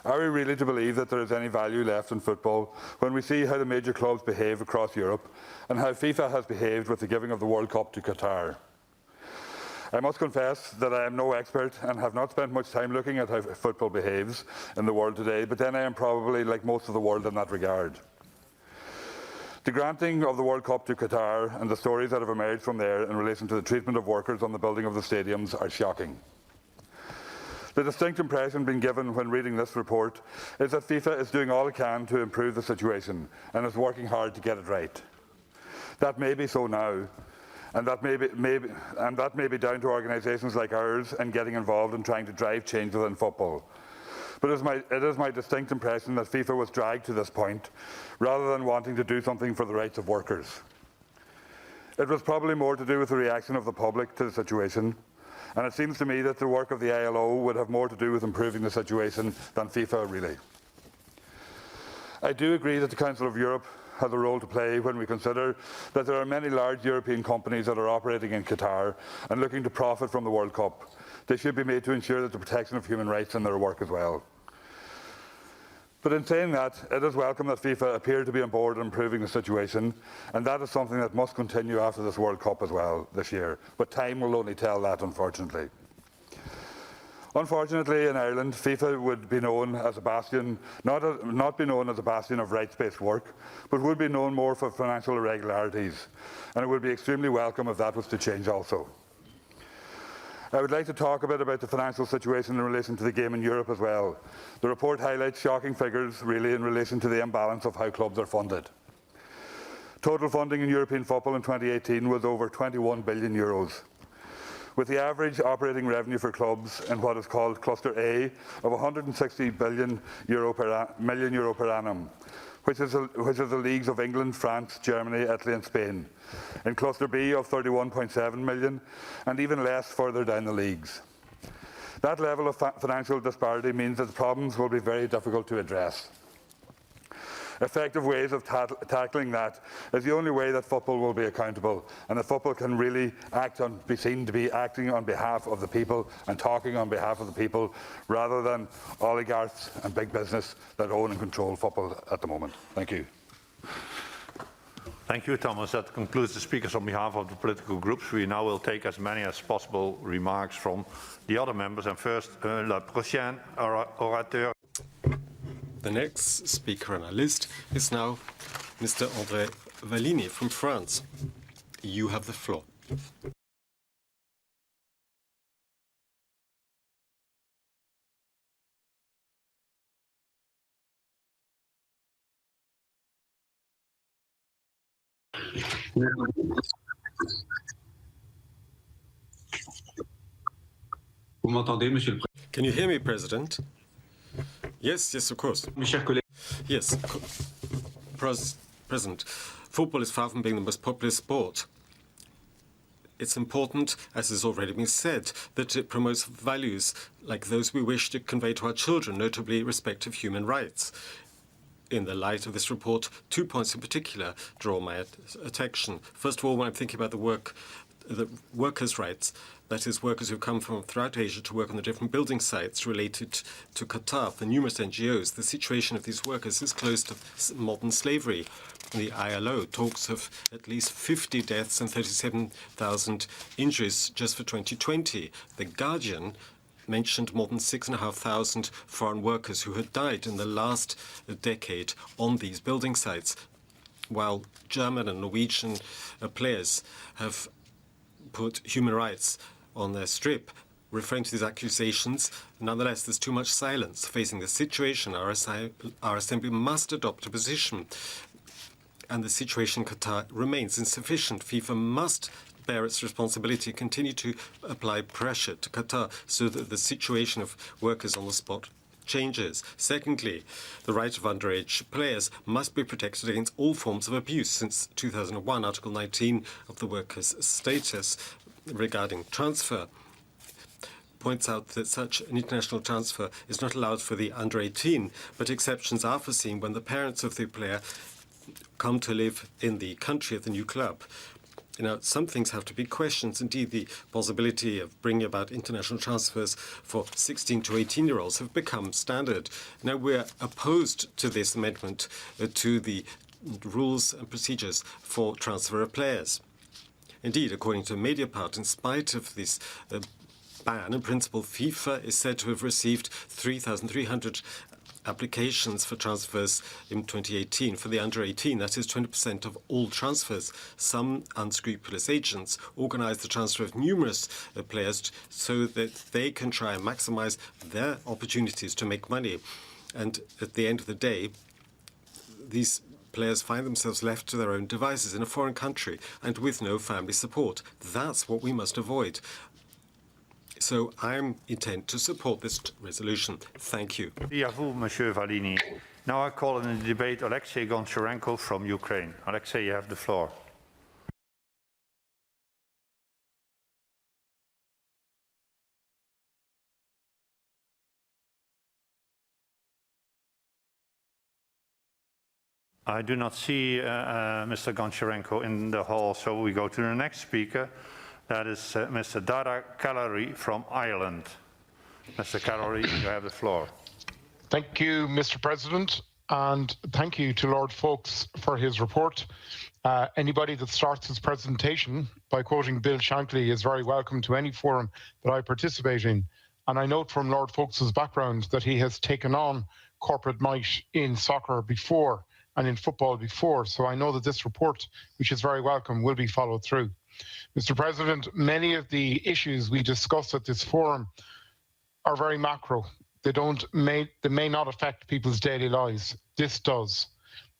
Are we really to believe that there is any value left in football when we see how the major clubs behave across Europe and how FIFA has behaved with the giving of the World Cup to Qatar? I must confess that I am no expert and have not spent much time looking at how football behaves in the world today, but then I am probably like most of the world in that regard. The granting of the World Cup to Qatar and the stories that have emerged from there in relation to the treatment of workers on the building of the stadiums are shocking. The distinct impression being given when reading this report is that FIFA is doing all it can to improve the situation and is working hard to get it right. That may be so now, and that may be down to organisations like ours and getting involved in trying to drive change within football. But it is my distinct impression that FIFA was dragged to this point rather than wanting to do something for the rights of workers. It was probably more to do with the reaction of the public to the situation, and it seems to me that the work of the ILO would have more to do with improving the situation than FIFA really. I do agree that the Council of Europe has a role to play when we consider that there are many large European companies that are operating in Qatar and looking to profit from the World Cup. They should be made to ensure that the protection of human rights in their work as well. But in saying that, it is welcome that FIFA appear to be on board in improving the situation, and that is something that must continue after this World Cup as well this year. But time will only tell that, unfortunately. Unfortunately, in Ireland, FIFA would be known as a bastion, not be known as a bastion of rights-based work, but would be known more for financial irregularities, and it would be extremely welcome if that was to change also. I would like to talk a bit about the financial situation in relation to the game in Europe as well. The report highlights shocking figures, really, in relation to the imbalance of how clubs are funded. Total funding in European football in 2018 was over €21 billion, with the average operating revenue for clubs in what is called Cluster A of €160 million per annum, which is the leagues of England, France, Germany, Italy and Spain. In Cluster B of 31.7 million, and even less further down the leagues. That level of financial disparity means that the problems will be very difficult to address. Effective ways of tackling that is the only way that football will be accountable, and that football can really be seen to be acting on behalf of the people and talking on behalf of the people, rather than oligarchs and big business that own and control football at the moment. Thank you. Thank you, Thomas. That concludes the speakers on behalf of the political groups. We now will take as many as possible remarks from the other members. And first, la prochaine orateur. The next speaker on our list is now Mr. André Vallini from France. You have the floor. Can you hear me, President? Yes, of course. Yes, President. Football is far from being the most popular sport. It's important, as has already been said, that it promotes values like those we wish to convey to our children, notably respect of human rights. In the light of this report, 2 points in particular draw my attention. First of all, when I'm thinking about the workers' rights, that is, workers who come from throughout Asia to work on the different building sites related to Qatar. For numerous NGOs, the situation of these workers is close to modern slavery. The ILO talks of at least 50 deaths and 37,000 injuries just for 2020. The Guardian mentioned more than 6,500 foreign workers who had died in the last decade on these building sites, while German and Norwegian players have put human rights on their strip. Referring to these accusations, nonetheless, there's too much silence. Facing the situation, our Assembly must adopt a position, and the situation in Qatar remains insufficient. FIFA must bear its responsibility and continue to apply pressure to Qatar so that the situation of workers on the spot changes. Secondly, the right of underage players must be protected against all forms of abuse. Since 2001, Article 19 of the Workers' Status regarding transfer points out that such an international transfer is not allowed for the under 18, but exceptions are foreseen when the parents of the player come to live in the country of the new club. Now, some things have to be questioned. Indeed, the possibility of bringing about international transfers for 16 to 18-year-olds have become standard. Now, we're opposed to this amendment to the rules and procedures for transfer of players. Indeed, according to Mediapart, in spite of this ban, in principle, FIFA is said to have received 3,300 applications for transfers in 2018 for the under 18. That is 20% of all transfers. Some unscrupulous agents organize the transfer of numerous players so that they can try and maximize their opportunities to make money. And at the end of the day, these players find themselves left to their own devices in a foreign country and with no family support. That's what we must avoid. So I intend to support this resolution. Thank you. Monsieur Vallini. Now I call in the debate Alexei Goncharenko from Ukraine. Alexei, you have the floor. I do not see Mr. Goncharenko in the hall, so we go to the next speaker. That is Mr. Dara Callery from Ireland. Mr. Callery, you have the floor. Thank you, Mr. President, and thank you to Lord Foulkes for his report. Anybody that starts his presentation by quoting Bill Shankly is very welcome to any forum that I participate in. And I note from Lord Foulkes' background that he has taken on corporate might in soccer before and in football before. So I know that this report, which is very welcome, will be followed through. Mr. President, many of the issues we discuss at this forum are very macro. They may not affect people's daily lives. This does.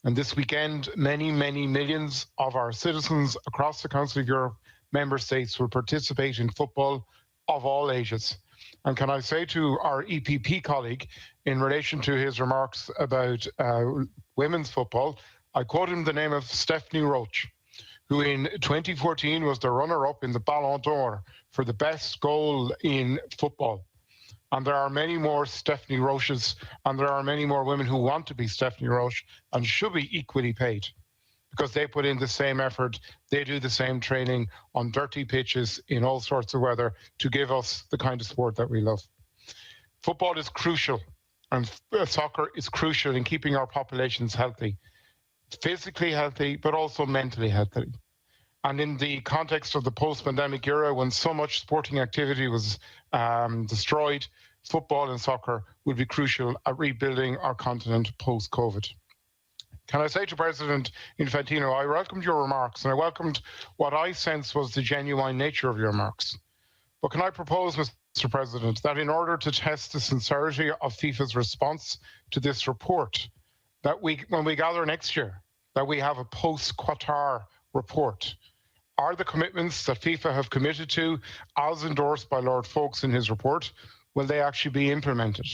And this weekend, many millions of our citizens across the Council of Europe member states will participate in football of all ages. And can I say to our EPP colleague, in relation to his remarks about women's football, I quote him the name of Stephanie Roach, who in 2014 was the runner-up in the Ballon d'Or for the best goal in football. And there are many more Stephanie Roaches, and there are many more women who want to be Stephanie Roach and should be equally paid because they put in the same effort, they do the same training on dirty pitches in all sorts of weather to give us the kind of sport that we love. Football is crucial, and soccer is crucial in keeping our populations healthy, physically healthy, but also mentally healthy. And in the context of the post-pandemic era, when so much sporting activity was destroyed, football and soccer will be crucial at rebuilding our continent post-COVID. Can I say to President Infantino, I welcomed your remarks, and I welcomed what I sense was the genuine nature of your remarks. But can I propose, Mr. President, that in order to test the sincerity of FIFA's response to this report, that when we gather next year, that we have a post-Qatar report? Are the commitments that FIFA have committed to, as endorsed by Lord Foulkes in his report, will they actually be implemented?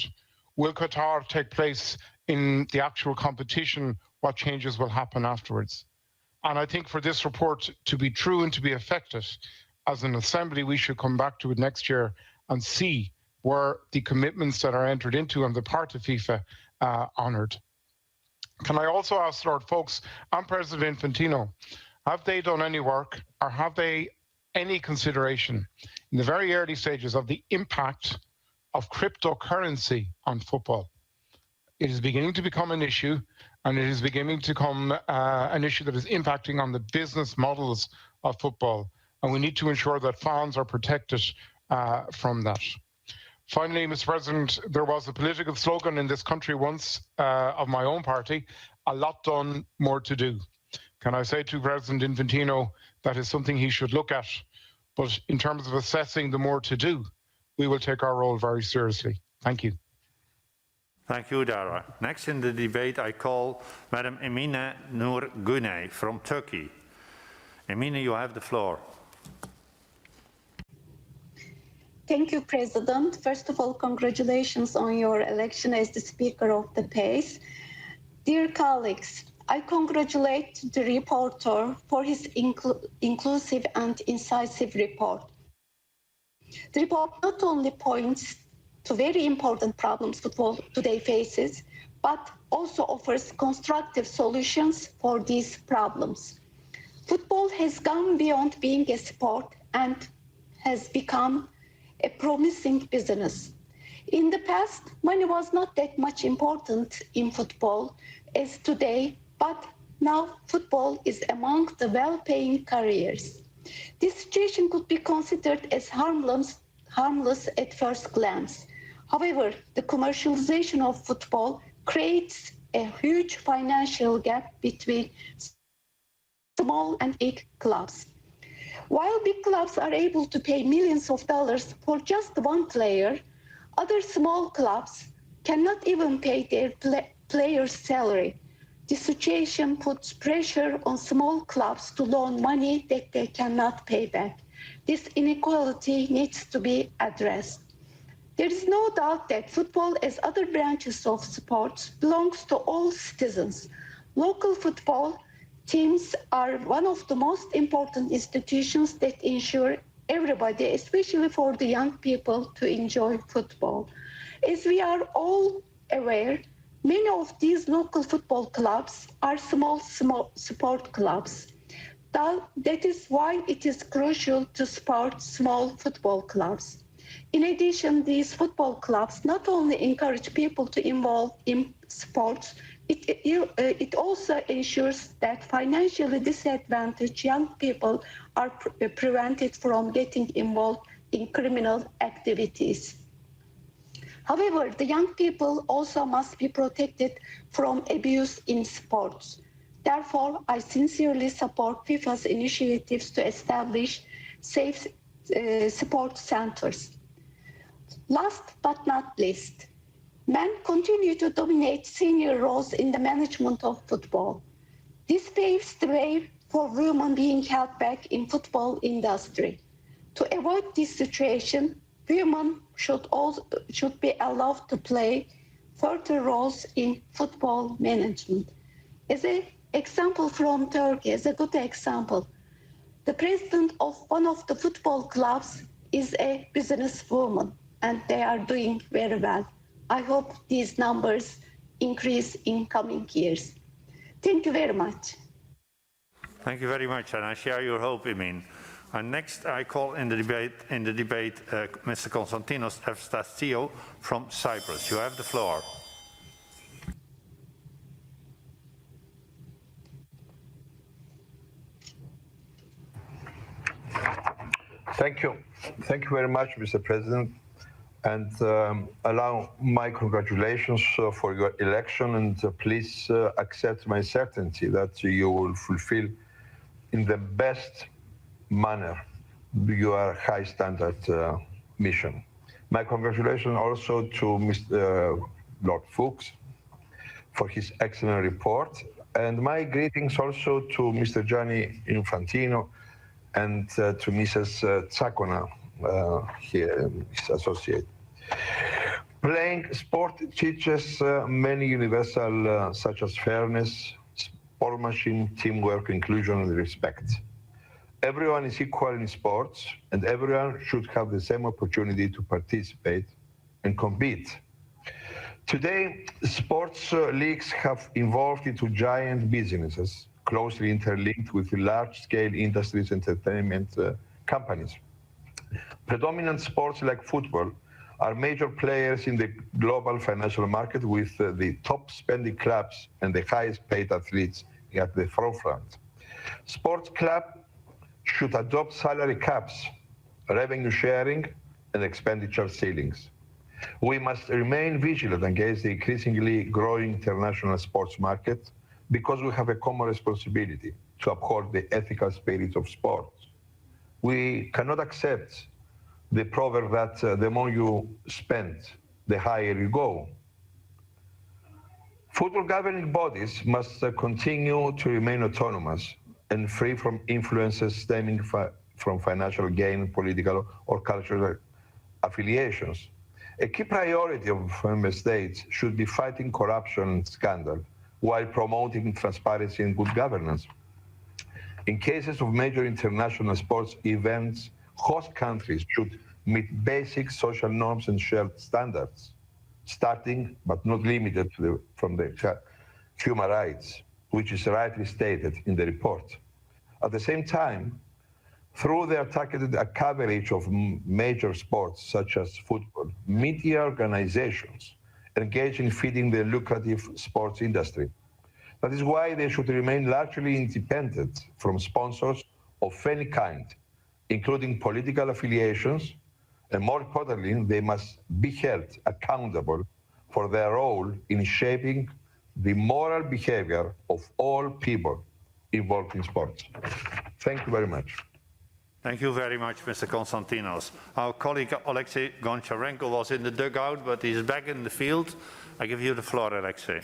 Will Qatar take place in the actual competition? What changes will happen afterwards? And I think for this report to be true and to be effective, as an assembly, we should come back to it next year and see where the commitments that are entered into on the part of FIFA honoured. Can I also ask Lord Foulkes and President Infantino, have they done any work or have they any consideration in the very early stages of the impact of cryptocurrency on football? It is beginning to become an issue, and it is beginning to become an issue that is impacting on the business models of football. And we need to ensure that fans are protected from that. Finally, Mr. President, there was a political slogan in this country once of my own party, a lot done, more to do. Can I say to President Infantino that is something he should look at, but in terms of assessing the more to do, we will take our role very seriously. Thank you. Thank you, Dara. Next in the debate, I call Madam Emine Nur Güney from Turkey. Emine, you have the floor. Thank you, President. First of all, congratulations on your election as the Speaker of the PACE. Dear colleagues, I congratulate the reporter for his inclusive and incisive report. The report not only points to very important problems football today faces, but also offers constructive solutions for these problems. Football has gone beyond being a sport and has become a promising business. In the past, money was not that much important in football as today, but now football is among the well-paying careers. This situation could be considered as harmless at first glance. However, the commercialization of football creates a huge financial gap between small and big clubs. While big clubs are able to pay millions of dollars for just one player, other small clubs cannot even pay their player's salary. This situation puts pressure on small clubs to loan money that they cannot pay back. This inequality needs to be addressed. There is no doubt that football, as other branches of sports, belongs to all citizens. Local football teams are one of the most important institutions that ensure everybody, especially for the young people, to enjoy football. As we are all aware, many of these local football clubs are small sport clubs. That is why it is crucial to support small football clubs. In addition, these football clubs not only encourage people to involve in sports, it also ensures that financially disadvantaged young people are prevented from getting involved in criminal activities. However, the young people also must be protected from abuse in sports. Therefore, I sincerely support FIFA's initiatives to establish safe sports centers. Last but not least, men continue to dominate senior roles in the management of football. This paves the way for women being held back in football industry. To avoid this situation, women should be allowed to play further roles in football management. As an example from Turkey, as a good example, the president of one of the football clubs is a businesswoman, and they are doing very well. I hope these numbers increase in coming years. Thank you very much. Thank you very much, and I share your hope, Emin. And next, I call in the debate Mr. Konstantinos Efstasiou from Cyprus. You have the floor. Thank you. Thank you very much, Mr. President. And allow my congratulations for your election, and please accept my certainty that you will fulfill in the best manner your high standard mission. My congratulations also to Mr. Lord Foulkes for his excellent report, and my greetings also to Mr. Gianni Infantino and to Mrs. Tsakona, here, his associate. Playing sport teaches many universal, such as fairness, sportsmanship, teamwork, inclusion, and respect. Everyone is equal in sports, and everyone should have the same opportunity to participate and compete. Today, sports leagues have evolved into giant businesses, closely interlinked with large-scale industries and entertainment companies. Predominant sports like football are major players in the global financial market, with the top spending clubs and the highest paid athletes at the forefront. Sports clubs should adopt salary caps, revenue sharing, and expenditure ceilings. We must remain vigilant against the increasingly growing international sports market, because we have a common responsibility to uphold the ethical spirit of sports. We cannot accept the proverb that the more you spend, the higher you go. Football governing bodies must continue to remain autonomous and free from influences stemming from financial gain, political or cultural affiliations. A key priority of member states should be fighting corruption and scandal, while promoting transparency and good governance. In cases of major international sports events, host countries should meet basic social norms and shared standards, starting but not limited to from the human rights, which is rightly stated in the report. At the same time, through their targeted coverage of major sports such as football, media organizations engage in feeding the lucrative sports industry. That is why they should remain largely independent from sponsors of any kind, including political affiliations, and more importantly, they must be held accountable for their role in shaping the moral behavior of all people involved in sports. Thank you very much. Thank you very much, Mr. Konstantinos. Our colleague Alexei Goncharenko was in the dugout, but he's back in the field. I give you the floor, Alexei.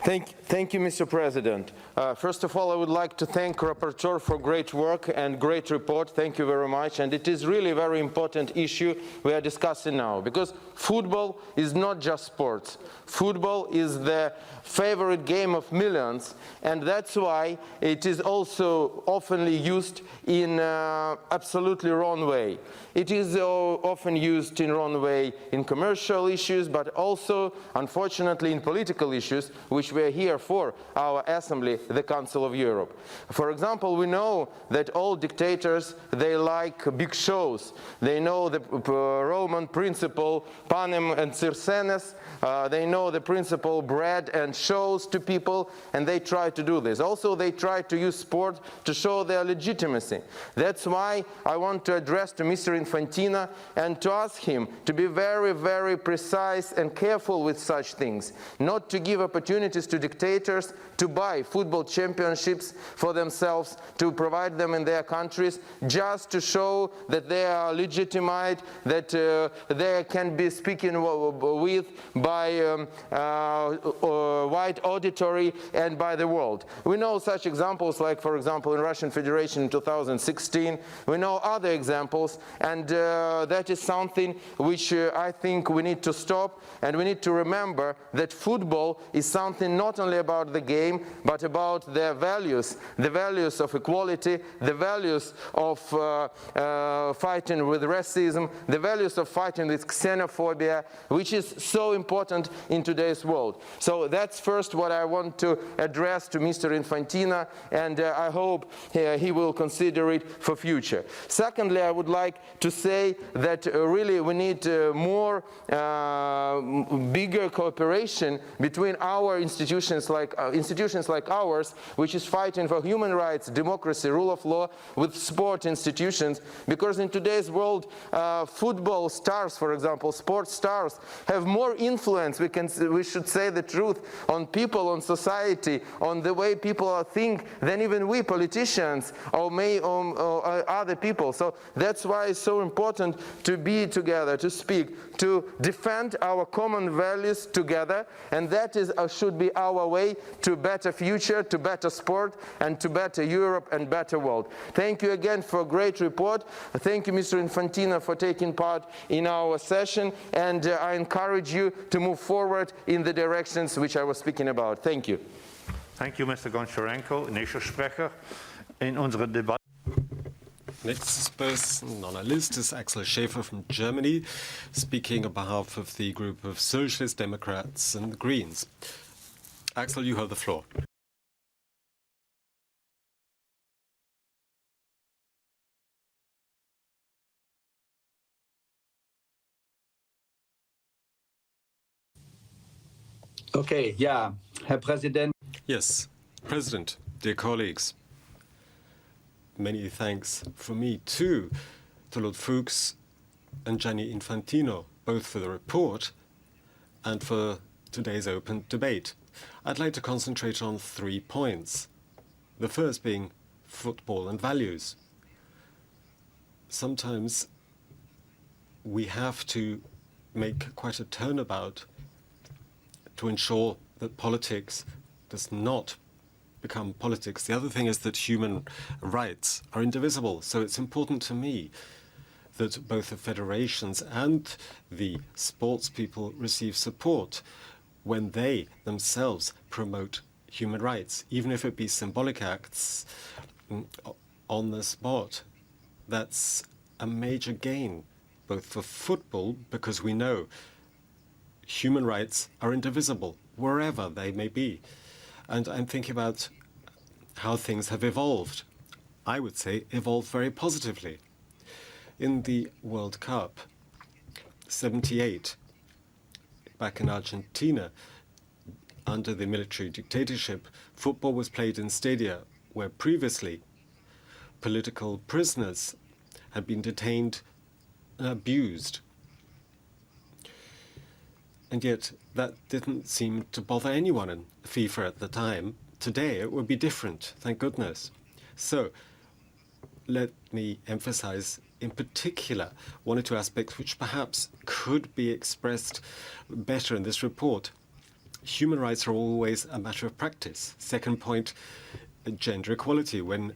Thank you, Mr. President. First of all, I would like to thank the rapporteur for great work and great report. Thank you very much. And it is really a very important issue we are discussing now, because football is not just sports. Football is the favorite game of millions, and that's why it is also often used in absolutely wrong way. It is often used in wrong way in commercial issues, but also, unfortunately, in political issues, which which we are here for, our assembly, the Council of Europe. For example, we know that all dictators, they like big shows. They know the Roman principle, panem and circenses. They know the principle bread and shows to people, and they try to do this. Also, they try to use sport to show their legitimacy. That's why I want to address to Mr. Infantino and to ask him to be very, very precise and careful with such things, not to give opportunities to dictators to buy football championships for themselves, to provide them in their countries, just to show that they are legitimate, that they can be speaking with by wide auditory and by the world. We know such examples like, for example, in Russian Federation in 2016. We know other examples, and that is something which I think we need to stop, and we need to remember that football is something not only about the game, but about their values, the values of equality, the values of fighting with racism, the values of fighting with xenophobia, which is so important in today's world. So that's first what I want to address to Mr. Infantino, and I hope he will consider it for future. Secondly, I would like to say that really we need more bigger cooperation between our institutions like ours, which is fighting for human rights, democracy, rule of law, with sport institutions, because in today's world, football stars, for example, sports stars, have more influence, we should say the truth, on people, on society, on the way people think than even we politicians or other people. So that's why it's so important to be together, to speak, to defend our common values together, and that is should be our way to better future, to better sport, and to better Europe and better world. Thank you again for a great report. Thank you, Mr. Infantino, for taking part in our session, and I encourage you to move forward in the directions which I was speaking about. Thank you. Thank you, Mr. Goncharenko. Nächster Sprecher in unserer Debatte. Next person on our list is Axel Schäfer from Germany, speaking on behalf of the group of Socialist Democrats and the Greens. Axel, you have the floor. Okay, yeah, Herr Präsident. Yes, President, dear colleagues, many thanks from me too to Lord Foulkes and Gianni Infantino, both for the report and for today's open debate. I'd like to concentrate on 3 points. The first being football and values. Sometimes we have to make quite a turnabout to ensure that politics does not become politics. The other thing is that human rights are indivisible. So it's important to me that both the federations and the sports people receive support when they themselves promote human rights, even if it be symbolic acts on the spot. That's a major gain, both for football, because we know human rights are indivisible, wherever they may be. And I'm thinking about how things have evolved. I would say evolved very positively. In the World Cup, 78, back in Argentina, under the military dictatorship, football was played in stadia where previously political prisoners had been detained and abused. And yet that didn't seem to bother anyone in FIFA at the time. Today it would be different, thank goodness. So let me emphasize in particular one or two aspects which perhaps could be expressed better in this report. Human rights are always a matter of practice. Second point, gender equality. When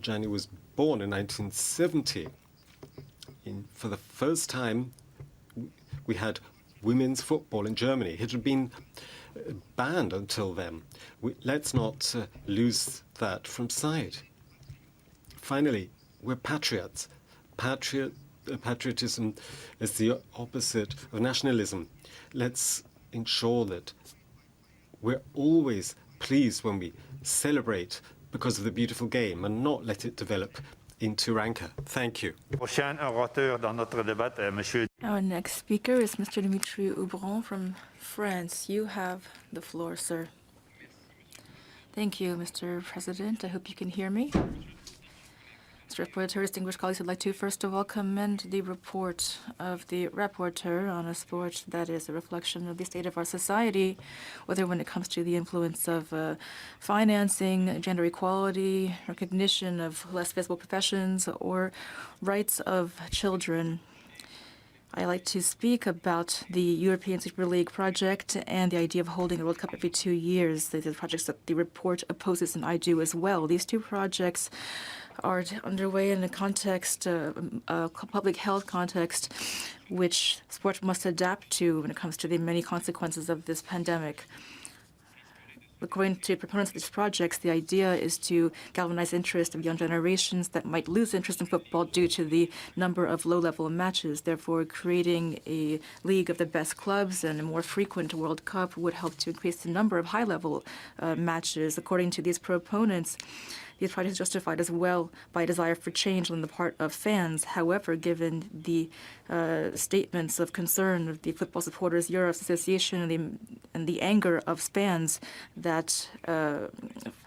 Gianni was born in 1970, for the first time we had women's football in Germany. It had been banned until then. Let's not lose that from sight. Finally, we're patriots. Patriotism is the opposite of nationalism. Let's ensure that We're always pleased when we celebrate because of the beautiful game and not let it develop into rancor. Thank you. Our next speaker is Mr. Dimitri Houbron from France. You have the floor, sir. Thank you, Mr. President. I hope you can hear me. Mr. Rapporteur, distinguished colleagues, I'd like to first of all commend the report of the rapporteur on a sport that is a reflection of the state of our society, whether when it comes to the influence of financing, gender equality, recognition of less visible professions, or rights of children. I like to speak about the European Super League project and the idea of holding a World Cup every 2 years. These are projects that the report opposes, and I do as well. These two projects are underway in a context, a public health context, which sport must adapt to when it comes to the many consequences of this pandemic. According to proponents of these projects, the idea is to galvanize interest of young generations that might lose interest in football due to the number of low-level matches. Therefore, creating a league of the best clubs and a more frequent World Cup would help to increase the number of high-level matches. According to these proponents, these projects are justified as well by a desire for change on the part of fans. However, given the statements of concern of the Football Supporters Europe Association and the anger of fans that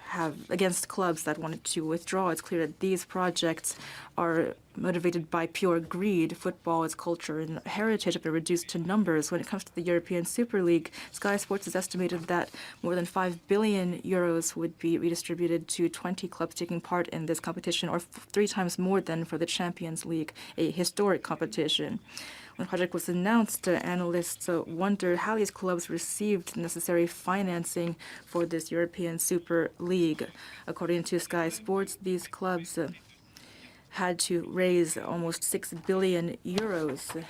have against clubs that wanted to withdraw, it's clear that these projects are motivated by pure greed. Football, its culture and heritage have been reduced to numbers. When it comes to the European Super League, Sky Sports has estimated that more than 5 billion euros would be redistributed to 20 clubs taking part in this competition, or 3 times more than for the Champions League, a historic competition. When the project was announced, analysts wondered how these clubs received necessary financing for this European Super League. According to Sky Sports, these clubs had to raise almost 6 billion euros,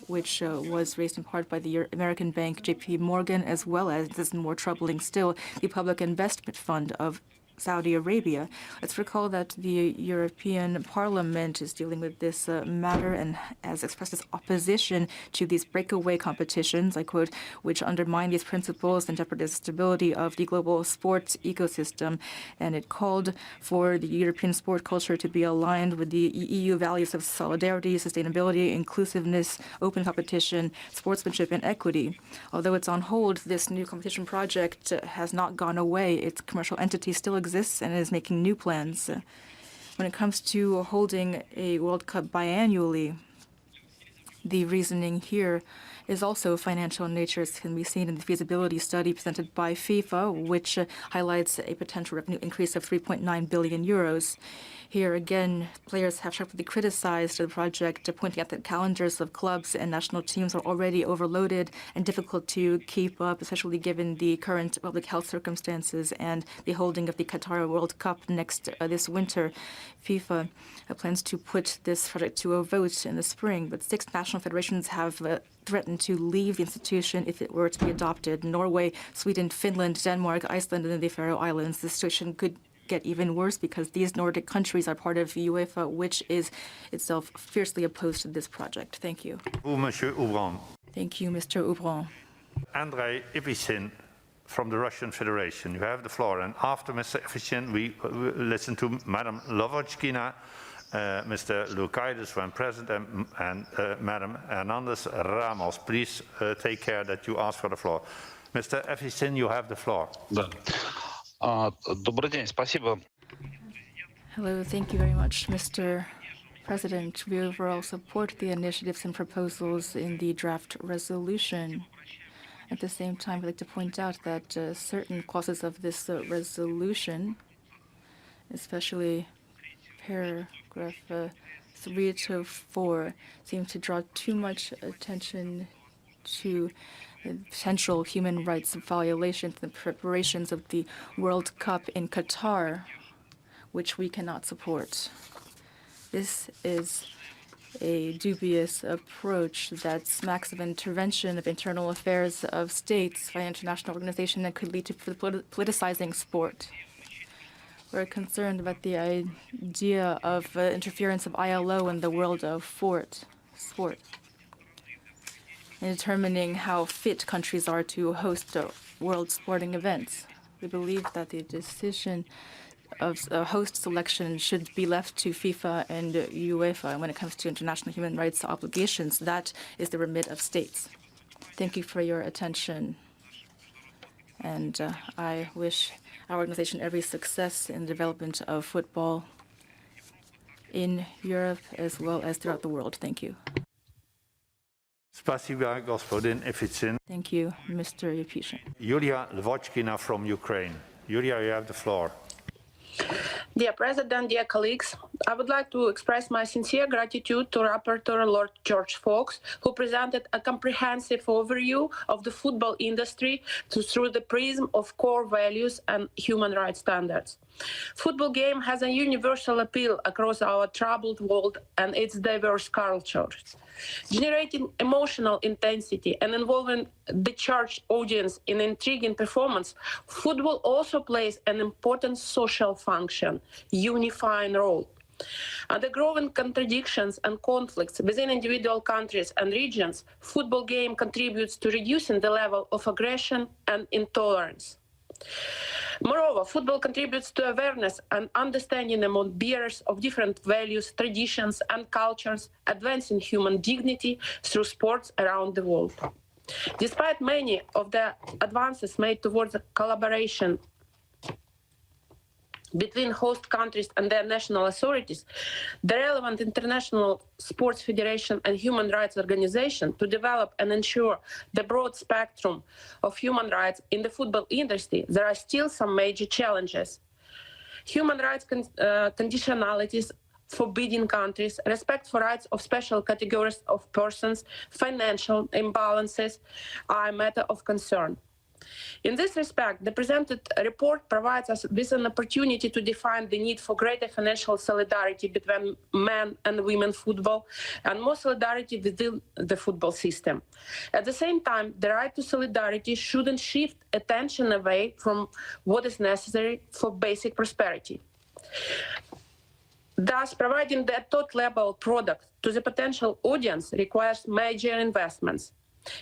which was raised in part by the American bank JP Morgan, as well as, this is more troubling still, the Public Investment Fund of Saudi Arabia. Let's recall that the European Parliament is dealing with this matter and has expressed its opposition to these breakaway competitions, I quote, which undermine these principles and jeopardize the stability of the global sports ecosystem. And it called for the European sport culture to be aligned with the EU values of solidarity, sustainability, inclusiveness, open competition, sportsmanship, and equity. Although it's on hold, this new competition project has not gone away. Its commercial entity still exists and is making new plans. When it comes to holding a World Cup biannually, the reasoning here is also financial in nature, as can be seen in the feasibility study presented by FIFA, which highlights a potential revenue increase of 3.9 billion euros. Here again, players have sharply criticized the project, pointing out that calendars of clubs and national teams are already overloaded and difficult to keep up, especially given the current public health circumstances and the holding of the Qatar World Cup this winter. FIFA plans to put this project to a vote in the spring, but 6 national federations have threatened to leave the institution if it were to be adopted. Norway, Sweden, Finland, Denmark, Iceland, and the Faroe Islands. The situation could get even worse because these Nordic countries are part of UEFA, which is itself fiercely opposed to this project. Thank you. Thank you, Mr. Houbron. Andrei Ivichin from the Russian Federation. You have the floor. And after Mr. Ivichin, we listen to Madam Lovochkina, Mr. Lukaitis when present, and Madam Hernandez Ramos. Please take care that you ask for the floor. Mr. Ivichin, you have the floor. Добрый день, спасибо. Hello, thank you very much, Mr. President. We overall support the initiatives and proposals in the draft resolution. At the same time, I'd like to point out that certain clauses of this resolution, especially paragraph 3 to 4, seem to draw too much attention to potential human rights violations in the preparations of the World Cup in Qatar, which we cannot support. This is a dubious approach that smacks of intervention of internal affairs of states by an international organization that could lead to politicizing sport. We're concerned about the idea of interference of ILO in the world of sport. in determining how fit countries are to host world sporting events. We believe that the decision of host selection should be left to FIFA and UEFA. When it comes to international human rights obligations, that is the remit of states. Thank you for your attention. And I wish our organization every success in the development of football in Europe as well as throughout the world. Thank you. Spasiba, gospodin Eficin. Thank you, Mr. Yepyshin. Yulia Lvochkina from Ukraine. Yulia, you have the floor. Dear President, dear colleagues, I would like to express my sincere gratitude to Rapporteur Lord George Foulkes, who presented a comprehensive overview of the football industry through the prism of core values and human rights standards. Football game has a universal appeal across our troubled world and its diverse cultures. Generating emotional intensity and involving the charged audience in intriguing performance, football also plays an important social function, unifying role. Under growing contradictions and conflicts within individual countries and regions, football game contributes to reducing the level of aggression and intolerance. Moreover, football contributes to awareness and understanding among bearers of different values, traditions, and cultures, advancing human dignity through sports around the world. Despite many of the advances made towards a collaboration between host countries and their national authorities, the relevant international sports federation and human rights organization to develop and ensure the broad spectrum of human rights in the football industry, there are still some major challenges. Human rights conditionalities, forbidding countries, respect for rights of special categories of persons, financial imbalances are a matter of concern. In this respect, the presented report provides us with an opportunity to define the need for greater financial solidarity between men and women football and more solidarity within the football system. At the same time, the right to solidarity shouldn't shift attention away from what is necessary for basic prosperity. Thus, providing the top-level product to the potential audience requires major investments.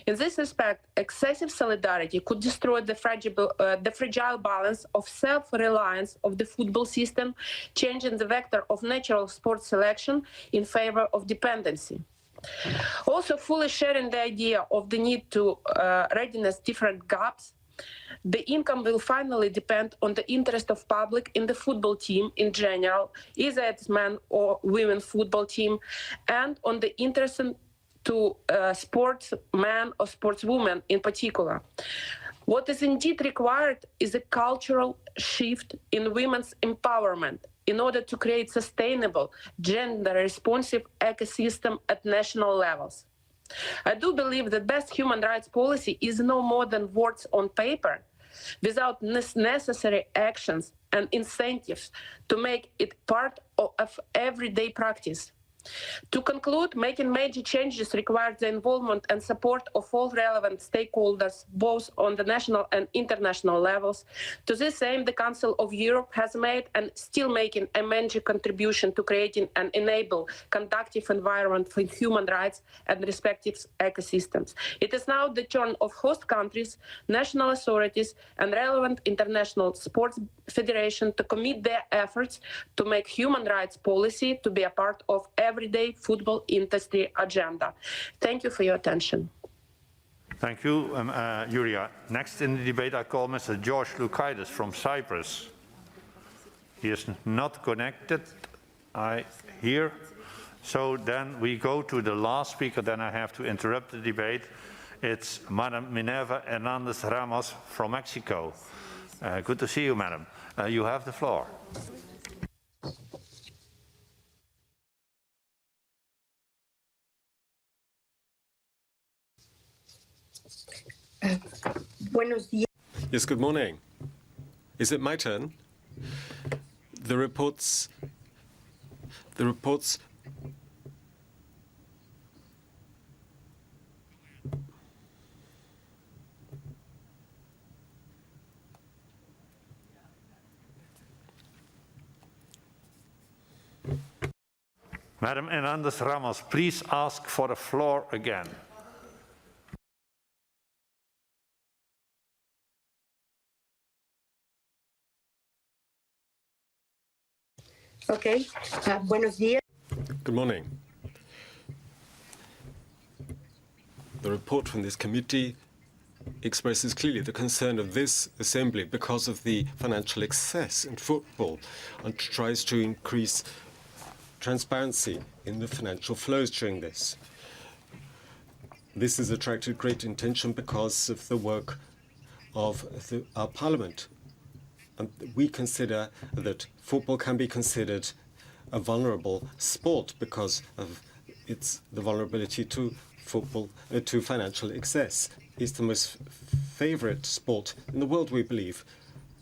In this respect, excessive solidarity could destroy the fragile balance of self-reliance of the football system, changing the vector of natural sports selection in favor of dependency. Also, fully sharing the idea of the need to readiness different gaps, the income will finally depend on the interest of public in the football team in general, either it's men or women football team, and on the interest to sportsmen or sportswomen in particular. What is indeed required is a cultural shift in women's empowerment in order to create sustainable, gender-responsive ecosystem at national levels. I do believe that best human rights policy is no more than words on paper, without necessary actions and incentives to make it part of everyday practice. To conclude, making major changes requires the involvement and support of all relevant stakeholders, both on the national and international levels. To this aim, the Council of Europe has made and still making a major contribution to creating and enable conducive environment for human rights and respective ecosystems. It is now the turn of host countries, national authorities, and relevant international sports federation to commit their efforts to make human rights policy to be a part of everyday football industry agenda. Thank you for your attention. Thank you, Yuria. Next in the debate, I call Mr. George Foulkes from Cyprus. He is not connected, I hear. So then we go to the last speaker, then I have to interrupt the debate. It's Madam Minerva Hernandez Ramos from Mexico. Good to see you, madam. You have the floor. Buenos días. Yes, good morning. Is it my turn? The reports. Madam Hernandez Ramos, please ask for the floor again. Okay. Buenos días. Good morning. The report from this committee expresses clearly the concern of this assembly because of the financial excess in football and tries to increase transparency in the financial flows during this. This has attracted great attention because of the work of our parliament. And we consider that football can be considered a vulnerable sport because of the vulnerability to football, to financial excess. It's the most favorite sport in the world, we believe,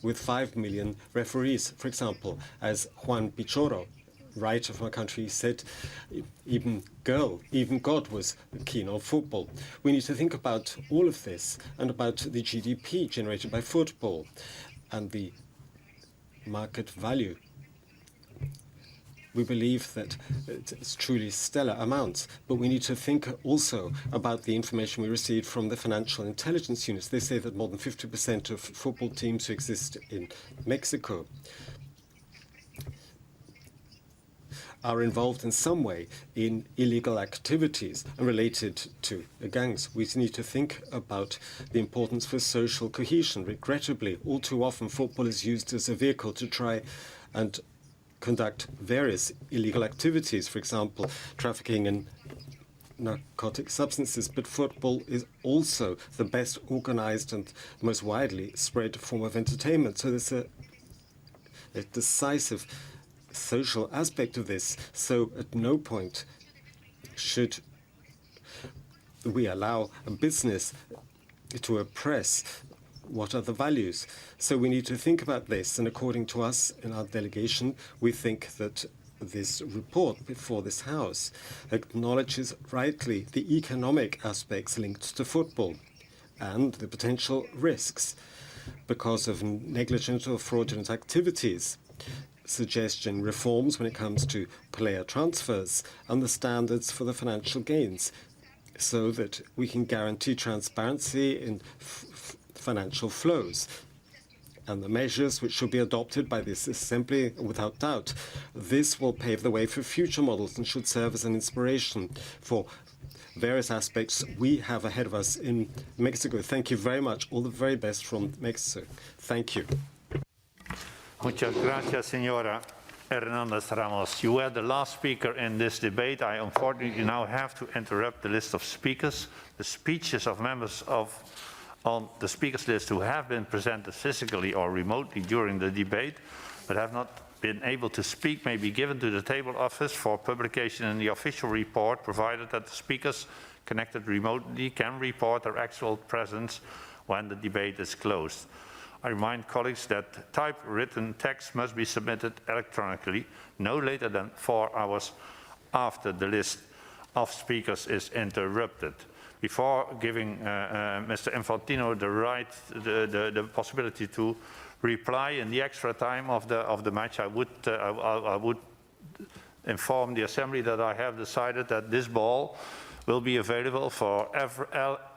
with 5 million referees. For example, as Juan Pichoro, writer from our country, said, even God was keen on football. We need to think about all of this and about the GDP generated by football and the market value. We believe that it's truly stellar amounts, but we need to think also about the information we received from the financial intelligence units. They say that more than 50% of football teams who exist in Mexico are involved in some way in illegal activities and related to gangs. We need to think about the importance for social cohesion. Regrettably, all too often football is used as a vehicle to try and conduct various illegal activities, for example, trafficking in narcotic substances, but football is also the best organized and most widely spread form of entertainment. So there's a decisive social aspect of this. So at no point should we allow a business to oppress what are the values. So we need to think about this, and according to us in our delegation, we think that this report before this House acknowledges rightly the economic aspects linked to football and the potential risks because of negligent or fraudulent activities, suggesting reforms when it comes to player transfers and the standards for the financial gains so that we can guarantee transparency in financial flows. And the measures which should be adopted by this Assembly, without doubt, this will pave the way for future models and should serve as an inspiration for various aspects we have ahead of us in Mexico. Thank you very much. All the very best from Mexico. Thank you. Muchas gracias, Señora Hernández Ramos. You were the last speaker in this debate. I unfortunately now have to interrupt the list of speakers. The speeches of members on the speakers list who have been presented physically or remotely during the debate but have not been able to speak may be given to the table office for publication in the official report, provided that the speakers connected remotely can report their actual presence when the debate is closed. I remind colleagues that typewritten text must be submitted electronically no later than 4 hours after the list of speakers is interrupted. Before giving Mr. Infantino the possibility to reply in the extra time of the match, I would inform the Assembly that I have decided that this ball will be available for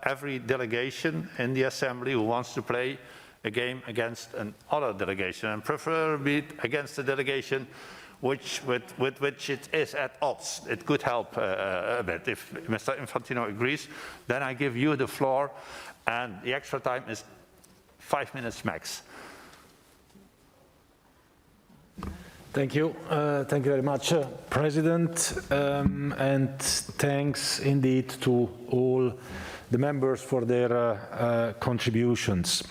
every delegation in the Assembly who wants to play a game against another delegation, and preferably against a delegation with which it is at odds. It could help a bit. If Mr. Infantino agrees, then I give you the floor, and the extra time is 5 minutes max. Thank you. Thank you very much, President, and thanks indeed to all the members for their contributions.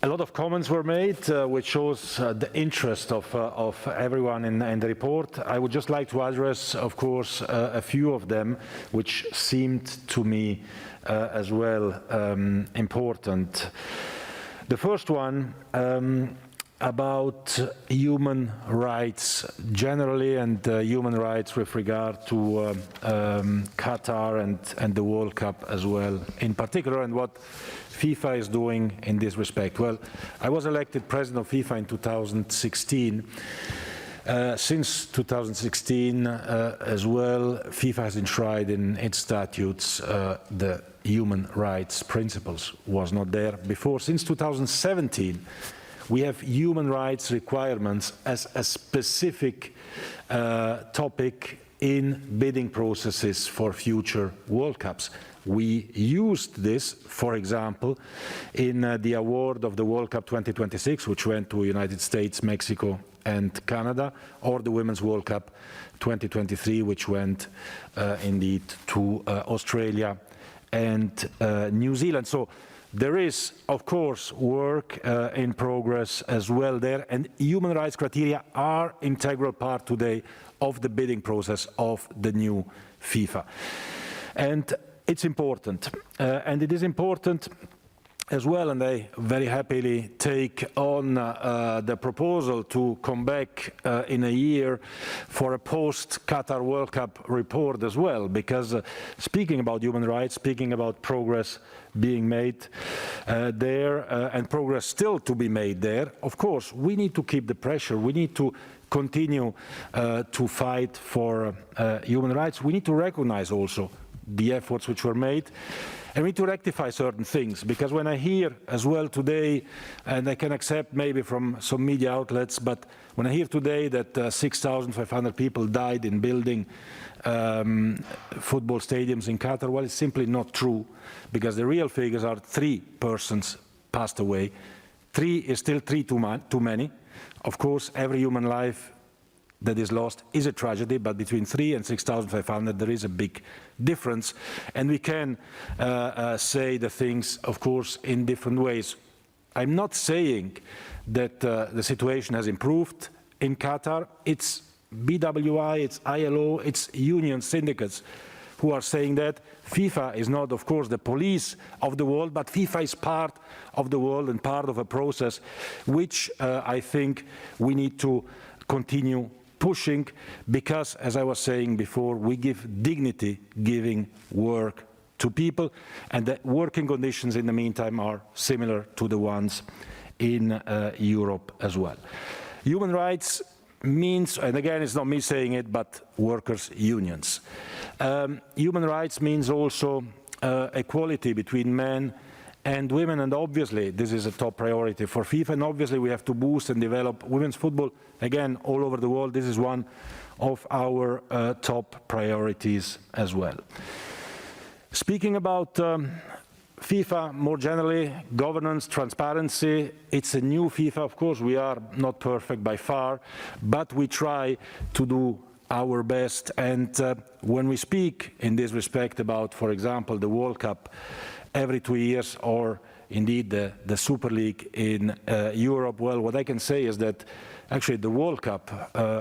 A lot of comments were made, which shows the interest of everyone in the report. I would just like to address, of course, a few of them, which seemed to me as well important. The first one about human rights generally and human rights with regard to Qatar and the World Cup as well in particular, and what FIFA is doing in this respect. Well, I was elected president of FIFA in 2016. Since 2016 as well, FIFA has enshrined in its statutes the human rights principles. Was not there before. Since 2017, we have human rights requirements as a specific topic in bidding processes for future World Cups. We used this, for example, in the award of the World Cup 2026, which went to United States, Mexico, and Canada, or the Women's World Cup 2023, which went indeed to Australia and New Zealand. So there is, of course, work in progress as well there, and human rights criteria are an integral part today of the bidding process of the new FIFA. And it's important, and it is important as well, and I very happily take on the proposal to come back in a year for a post-Qatar World Cup report as well, because speaking about human rights, speaking about progress being made there and progress still to be made there, of course, we need to keep the pressure. We need to continue to fight for human rights. We need to recognize also the efforts which were made. And we need to rectify certain things, because when I hear as well today, and I can accept maybe from some media outlets, but when I hear today that 6,500 people died in building football stadiums in Qatar, well, it's simply not true, because the real figures are 3 persons passed away. 3 is still 3 too many. Of course, every human life that is lost is a tragedy, but between 3 and 6,500 there is a big difference, and we can say the things, of course, in different ways. I'm not saying that the situation has improved in Qatar. It's BWI, it's ILO, it's union syndicates who are saying that. FIFA is not, of course, the police of the world, but FIFA is part of the world and part of a process which I think we need to continue pushing, because, as I was saying before, we give dignity giving work to people, and the working conditions in the meantime are similar to the ones in Europe as well. Human rights means, and again, it's not me saying it, but workers' unions. Human rights means also equality between men and women, and obviously this is a top priority for FIFA, and obviously we have to boost and develop women's football, again, all over the world. This is one of our top priorities as well. Speaking about FIFA more generally, governance, transparency, it's a new FIFA, of course. We are not perfect by far, but we try to do our best, and when we speak in this respect about, for example, the World Cup every 2 years, or indeed the Super League in Europe, well, what I can say is that actually the World Cup,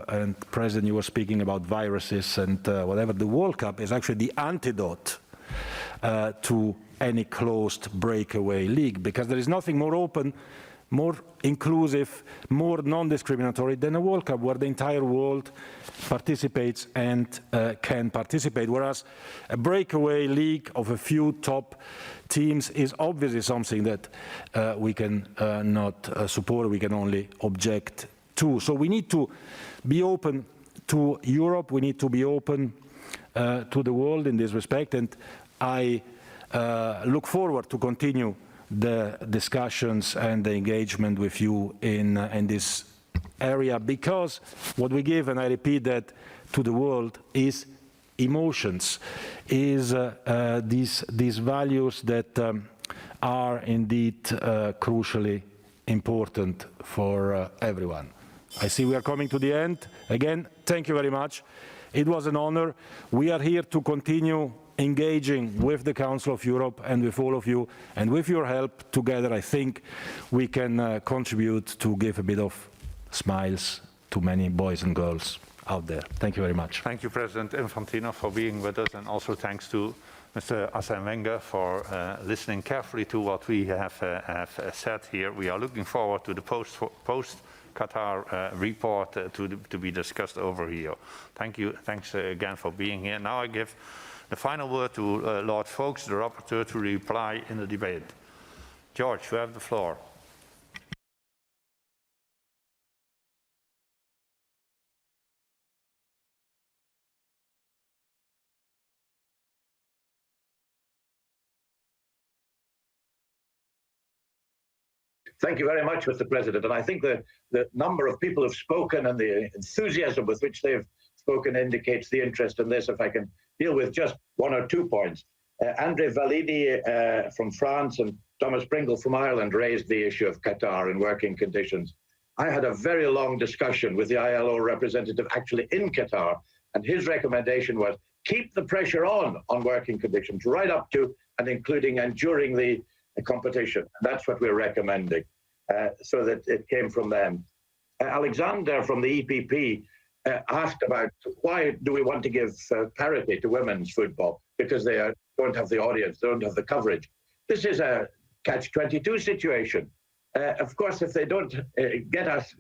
and President, you were speaking about viruses and whatever, the World Cup is actually the antidote to any closed breakaway league, because there is nothing more open, more inclusive, more non-discriminatory than a World Cup where the entire world participates and can participate, whereas a breakaway league of a few top teams is obviously something that we can not support, we can only object to. So we need to be open to Europe, we need to be open to the world in this respect, and I look forward to continue the discussions and the engagement with you in this area, because what we give, and I repeat that, to the world is emotions, is these values that are indeed crucially important for everyone. I see we are coming to the end. Again, thank you very much. It was an honor. We are here to continue engaging with the Council of Europe and with all of you, and with your help together, I think we can contribute to give a bit of smiles to many boys and girls out there. Thank you very much. Thank you, President Infantino, for being with us, and also thanks to Mr. Arsène Wenger for listening carefully to what we have said here. We are looking forward to the post-Qatar report to be discussed over here. Thank you. Thanks again for being here. Now I give the final word to Lord Foulkes, the rapporteur, to reply in the debate. George, you have the floor. Thank you very much, Mr. President. And I think the number of people who've spoken and the enthusiasm with which they've spoken indicates the interest in this. If I can deal with just one or 2 points. Andre Validi from France and Thomas Pringle from Ireland raised the issue of Qatar and working conditions. I had a very long discussion with the ILO representative actually in Qatar, and his recommendation was keep the pressure on working conditions right up to and including and during the competition. That's what we're recommending, so that it came from them. Alexander from the EPP asked about why do we want to give parity to women's football, because they don't have the audience, they don't have the coverage. This is a catch-22 situation. Of course, if they don't get us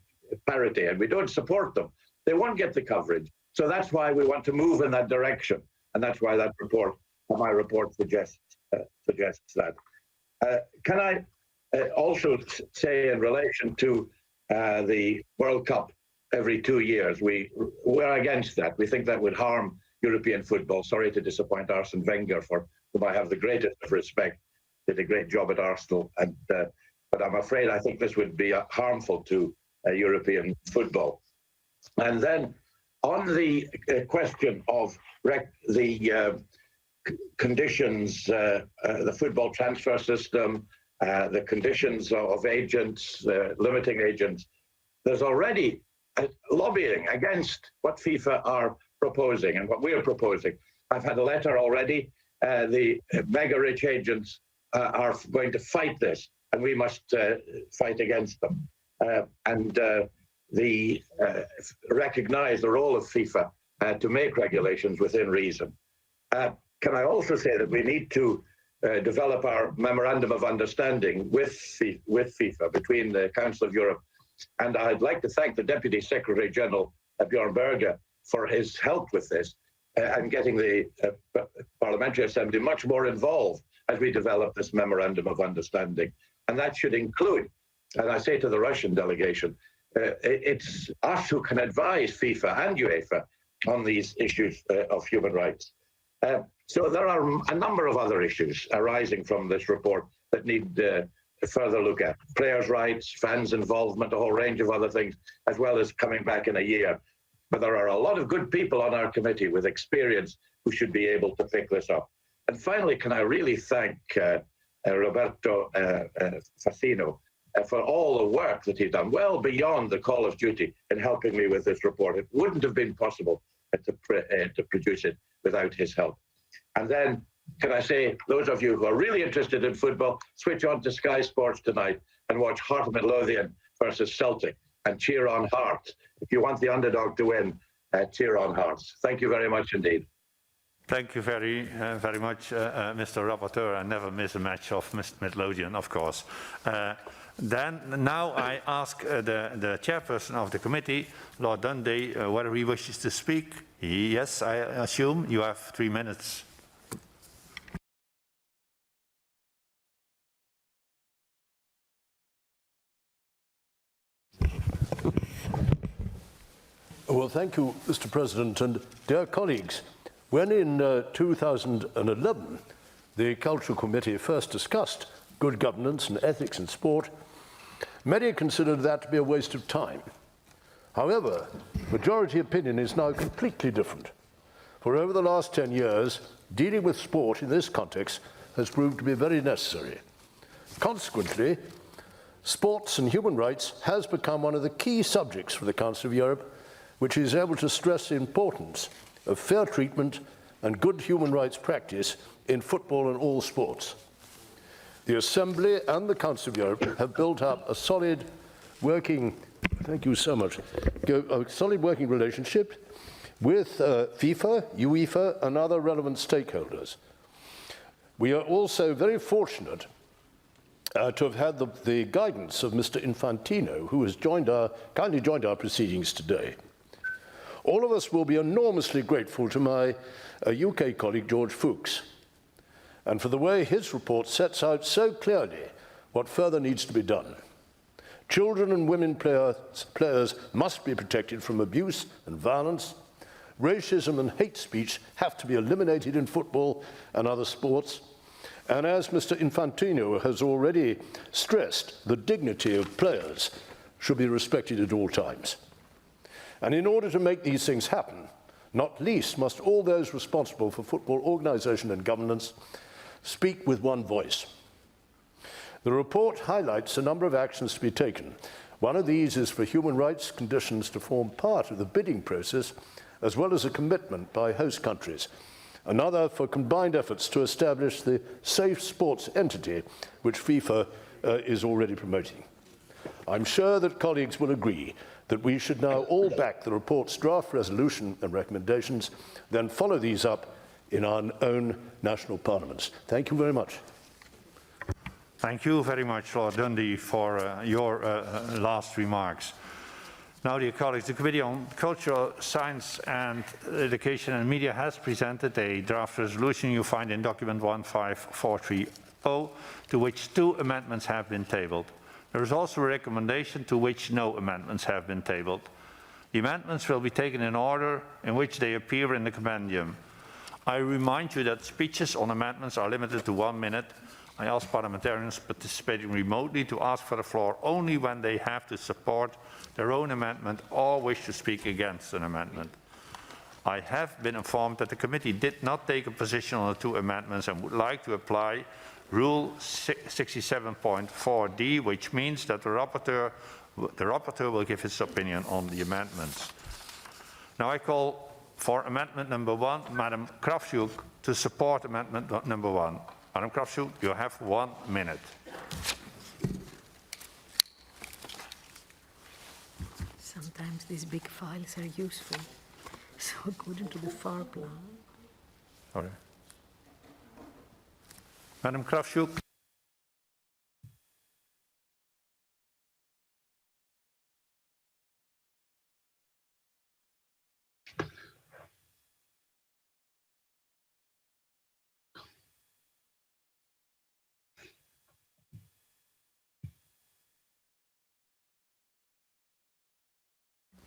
parity and we don't support them, they won't get the coverage. So that's why we want to move in that direction, and that's why that report, my report, suggests that. Can I also say in relation to the World Cup every 2 years, we're against that. We think that would harm European football. Sorry to disappoint Arsene Wenger, for whom I have the greatest of respect. Did a great job at Arsenal, and but I'm afraid I think this would be harmful to European football. And then on the question of the conditions, the football transfer system, the conditions of agents, limiting agents, there's already lobbying against what FIFA are proposing and what we're proposing. I've had a letter already. The mega-rich agents are going to fight this, and we must fight against them. Recognize the role of FIFA to make regulations within reason. Can I also say that we need to develop our memorandum of understanding with FIFA, between the Council of Europe, and I'd like to thank the Deputy Secretary General, Bjorn Berger, for his help with this and getting the Parliamentary Assembly much more involved as we develop this memorandum of understanding. And that should include, and I say to the Russian delegation, it's us who can advise FIFA and UEFA on these issues of human rights. So there are a number of other issues arising from this report that need a further look at. Players' rights, fans' involvement, a whole range of other things, as well as coming back in a year. But there are a lot of good people on our committee with experience who should be able to pick this up. And finally, can I really thank Roberto Facino for all the work that he's done, well beyond the call of duty, in helping me with this report. It wouldn't have been possible to produce it without his help. And then, can I say, those of you who are really interested in football, switch on to Sky Sports tonight and watch Heart of Midlothian versus Celtic and cheer on Hearts. If you want the underdog to win, cheer on Hearts. Thank you very much indeed. Thank you very much, Mr. Rapporteur. I never miss a match of Midlothian, of course. Now I ask the chairperson of the committee, Lord Dundee, whether he wishes to speak. Yes, I assume you have 3 minutes. Well, thank you, Mr. President, and dear colleagues. When in 2011 the Cultural Committee first discussed good governance and ethics in sport, many considered that to be a waste of time. However, majority opinion is now completely different. For over the last 10 years, dealing with sport in this context has proved to be very necessary. Consequently, sports and human rights has become one of the key subjects for the Council of Europe, which is able to stress the importance of fair treatment and good human rights practice in football and all sports. The Assembly and the Council of Europe have built up a solid working, thank you so much, a solid working relationship with FIFA, UEFA, and other relevant stakeholders. We are also very fortunate to have had the guidance of Mr. Infantino, who has kindly joined our proceedings today. All of us will be enormously grateful to my UK colleague, George Foulkes, and for the way his report sets out so clearly what further needs to be done. Children and women players must be protected from abuse and violence. Racism and hate speech have to be eliminated in football and other sports. And as Mr. Infantino has already stressed, the dignity of players should be respected at all times. And in order to make these things happen, not least must all those responsible for football organisation and governance speak with one voice. The report highlights a number of actions to be taken. One of these is for human rights conditions to form part of the bidding process, as well as a commitment by host countries. Another for combined efforts to establish the safe sports entity, which FIFA is already promoting. I'm sure that colleagues will agree that we should now all back the report's draft resolution and recommendations, then follow these up in our own national parliaments. Thank you very much. Thank you very much, Lord Dundee, for your last remarks. Now, dear colleagues, the Committee on Culture, Science and Education and Media has presented a draft resolution you find in document 15430, to which 2 amendments have been tabled. There is also a recommendation to which no amendments have been tabled. The amendments will be taken in order in which they appear in the compendium. I remind you that speeches on amendments are limited to 1 minute. I ask parliamentarians participating remotely to ask for the floor only when they have to support their own amendment or wish to speak against an amendment. I have been informed that the committee did not take a position on the 2 amendments and would like to apply Rule 67.4d, which means that the rapporteur will give his opinion on the amendments. Now I call for amendment number 1, Madam Kravchuk, to support amendment number 1. Madam Kravchuk, you have 1 minute. Sometimes these big files are useful. So according to the FAR plan. Sorry. Madam Kravchuk.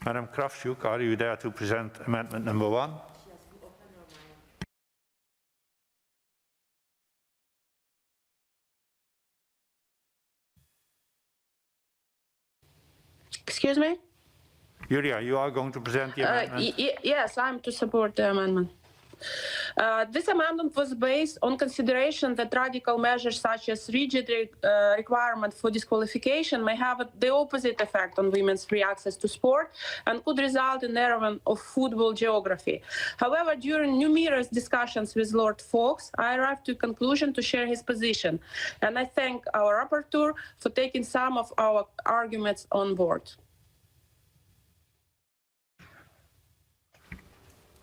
Madam Kravchuk, are you there to present amendment number 1? Excuse me? Julia, you are going to present the amendment? Yes, I'm to support the amendment. This amendment was based on consideration that radical measures such as rigid requirement for disqualification may have the opposite effect on women's free access to sport and could result in narrowing of football geography. However, during numerous discussions with Lord Foulkes, I arrived to a conclusion to share his position, and I thank our rapporteur for taking some of our arguments on board.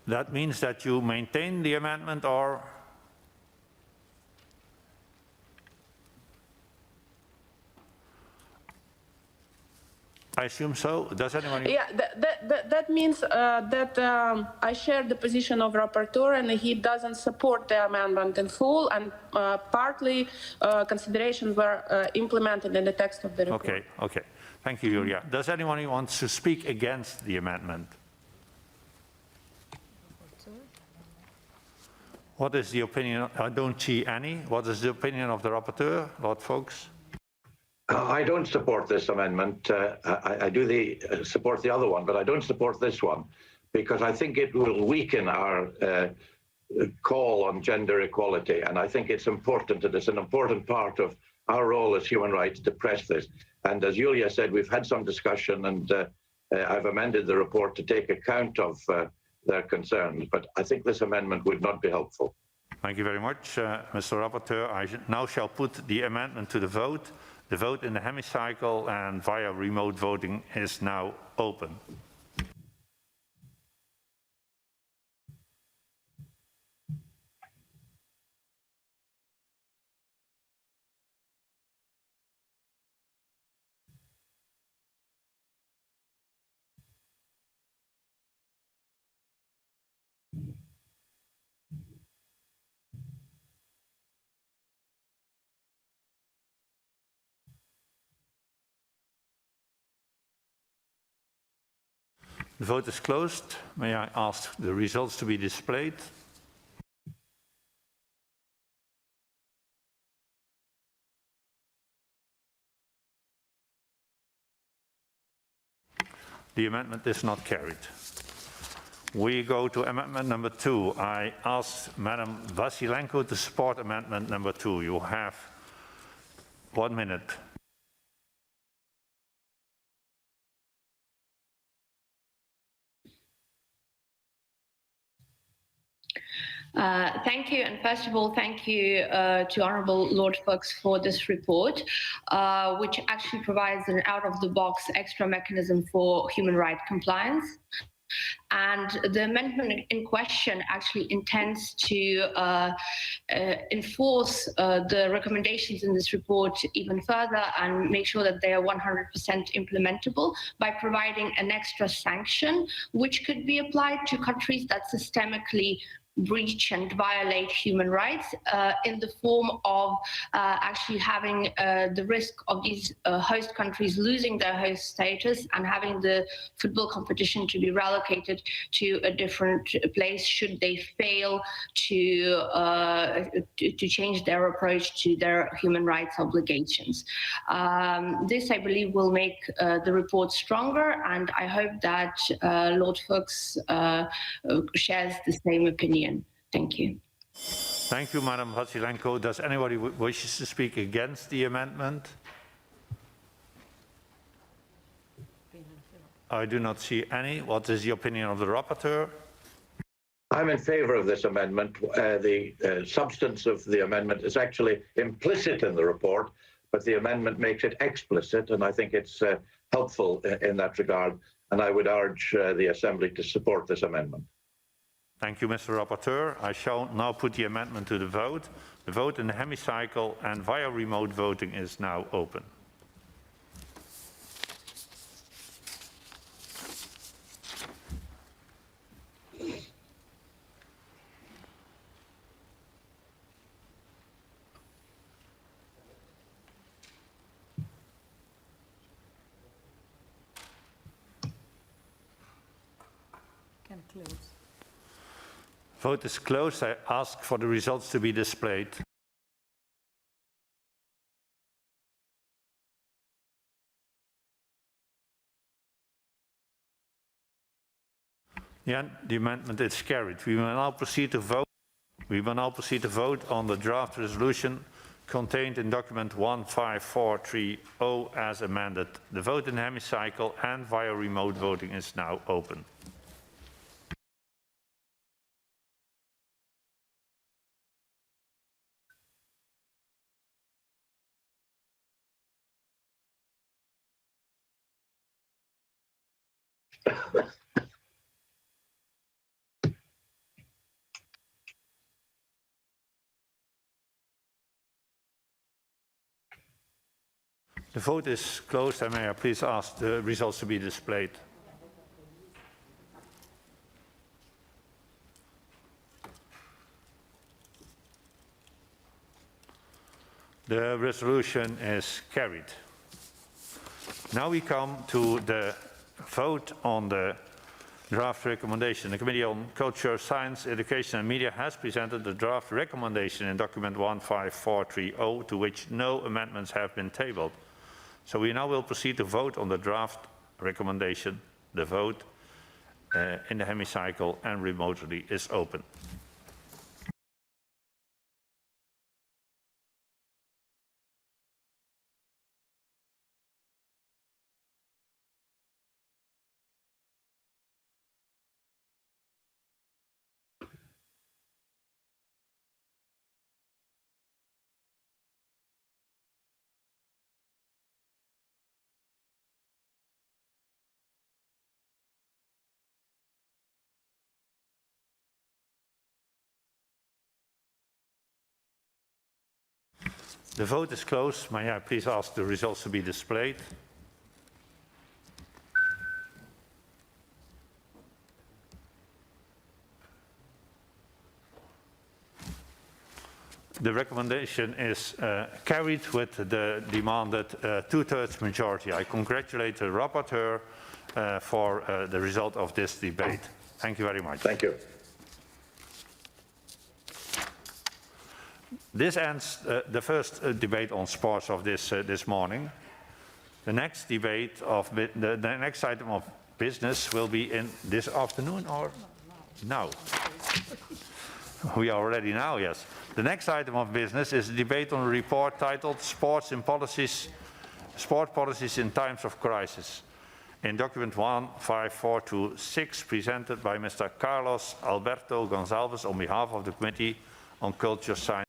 That means that you maintain the amendment, or? I assume so. Does anyone? Yeah, that means that I share the position of rapporteur, and he doesn't support the amendment in full, and partly considerations were implemented in the text of the report. Okay. Thank you, Julia. Does anyone want to speak against the amendment? What is the opinion? I don't see any. What is the opinion of the rapporteur, Lord Foulkes? I don't support this amendment. I do support the other one, but I don't support this one because I think it will weaken our call on gender equality. And I think it's important, and it's an important part of our role as human rights to press this. And as Julia said, we've had some discussion, and I've amended the report to take account of their concerns, but I think this amendment would not be helpful. Thank you very much, Mr. Rapporteur. I now shall put the amendment to the vote. The vote in the hemicycle and via remote voting is now open. The vote is closed. May I ask the results to be displayed? The amendment is not carried. We go to amendment number 2. I ask Madam Vasilenko to support amendment number 2. You have 1 minute. Thank you, and first of all, thank you to Honourable Lord Foulkes for this report, which actually provides an out-of-the-box extra mechanism for human rights compliance. And the amendment in question actually intends to enforce the recommendations in this report even further and make sure that they are 100% implementable by providing an extra sanction, which could be applied to countries that systemically breach and violate human rights in the form of actually having the risk of these host countries losing their host status and having the football competition to be relocated to a different place should they fail to change their approach to their human rights obligations. This, I believe, will make the report stronger, and I hope that Lord Foulkes shares the same opinion. Thank you. Thank you, Madam Vasilenko. Does anybody wish to speak against the amendment? I do not see any. What is the opinion of the rapporteur? I'm in favour of this amendment. The substance of the amendment is actually implicit in the report, but the amendment makes it explicit, and I think it's helpful in that regard. And I would urge the Assembly to support this amendment. Thank you, Mr. Rapporteur. I shall now put the amendment to the vote. The vote in the hemicycle and via remote voting is now open. Can close. Vote is closed. I ask for the results to be displayed. Yeah, the amendment is carried. We will now proceed to vote. We will now proceed to vote on the draft resolution contained in document 15430 as amended. The vote in hemicycle and via remote voting is now open. The vote is closed, and may I please ask the results to be displayed. The resolution is carried. Now we come to the vote on the draft recommendation. The Committee on Culture, Science, Education and Media has presented the draft recommendation in document 15430 to which no amendments have been tabled. So we now will proceed to vote on the draft recommendation. The vote in the hemicycle and remotely is open. The vote is closed. May I please ask the results to be displayed? The recommendation is carried with the demanded two-thirds majority. I congratulate the rapporteur for the result of this debate. Thank you very much. Thank you. This ends the first debate on sports of this morning. The next debate of the next item of business will be in this afternoon or now? We are ready now, yes. The next item of business is a debate on a report titled Sport Policies in Times of Crisis, in document 15426, presented by Mr. Carlos Alberto Gonçalves on behalf of the Committee on Culture, Science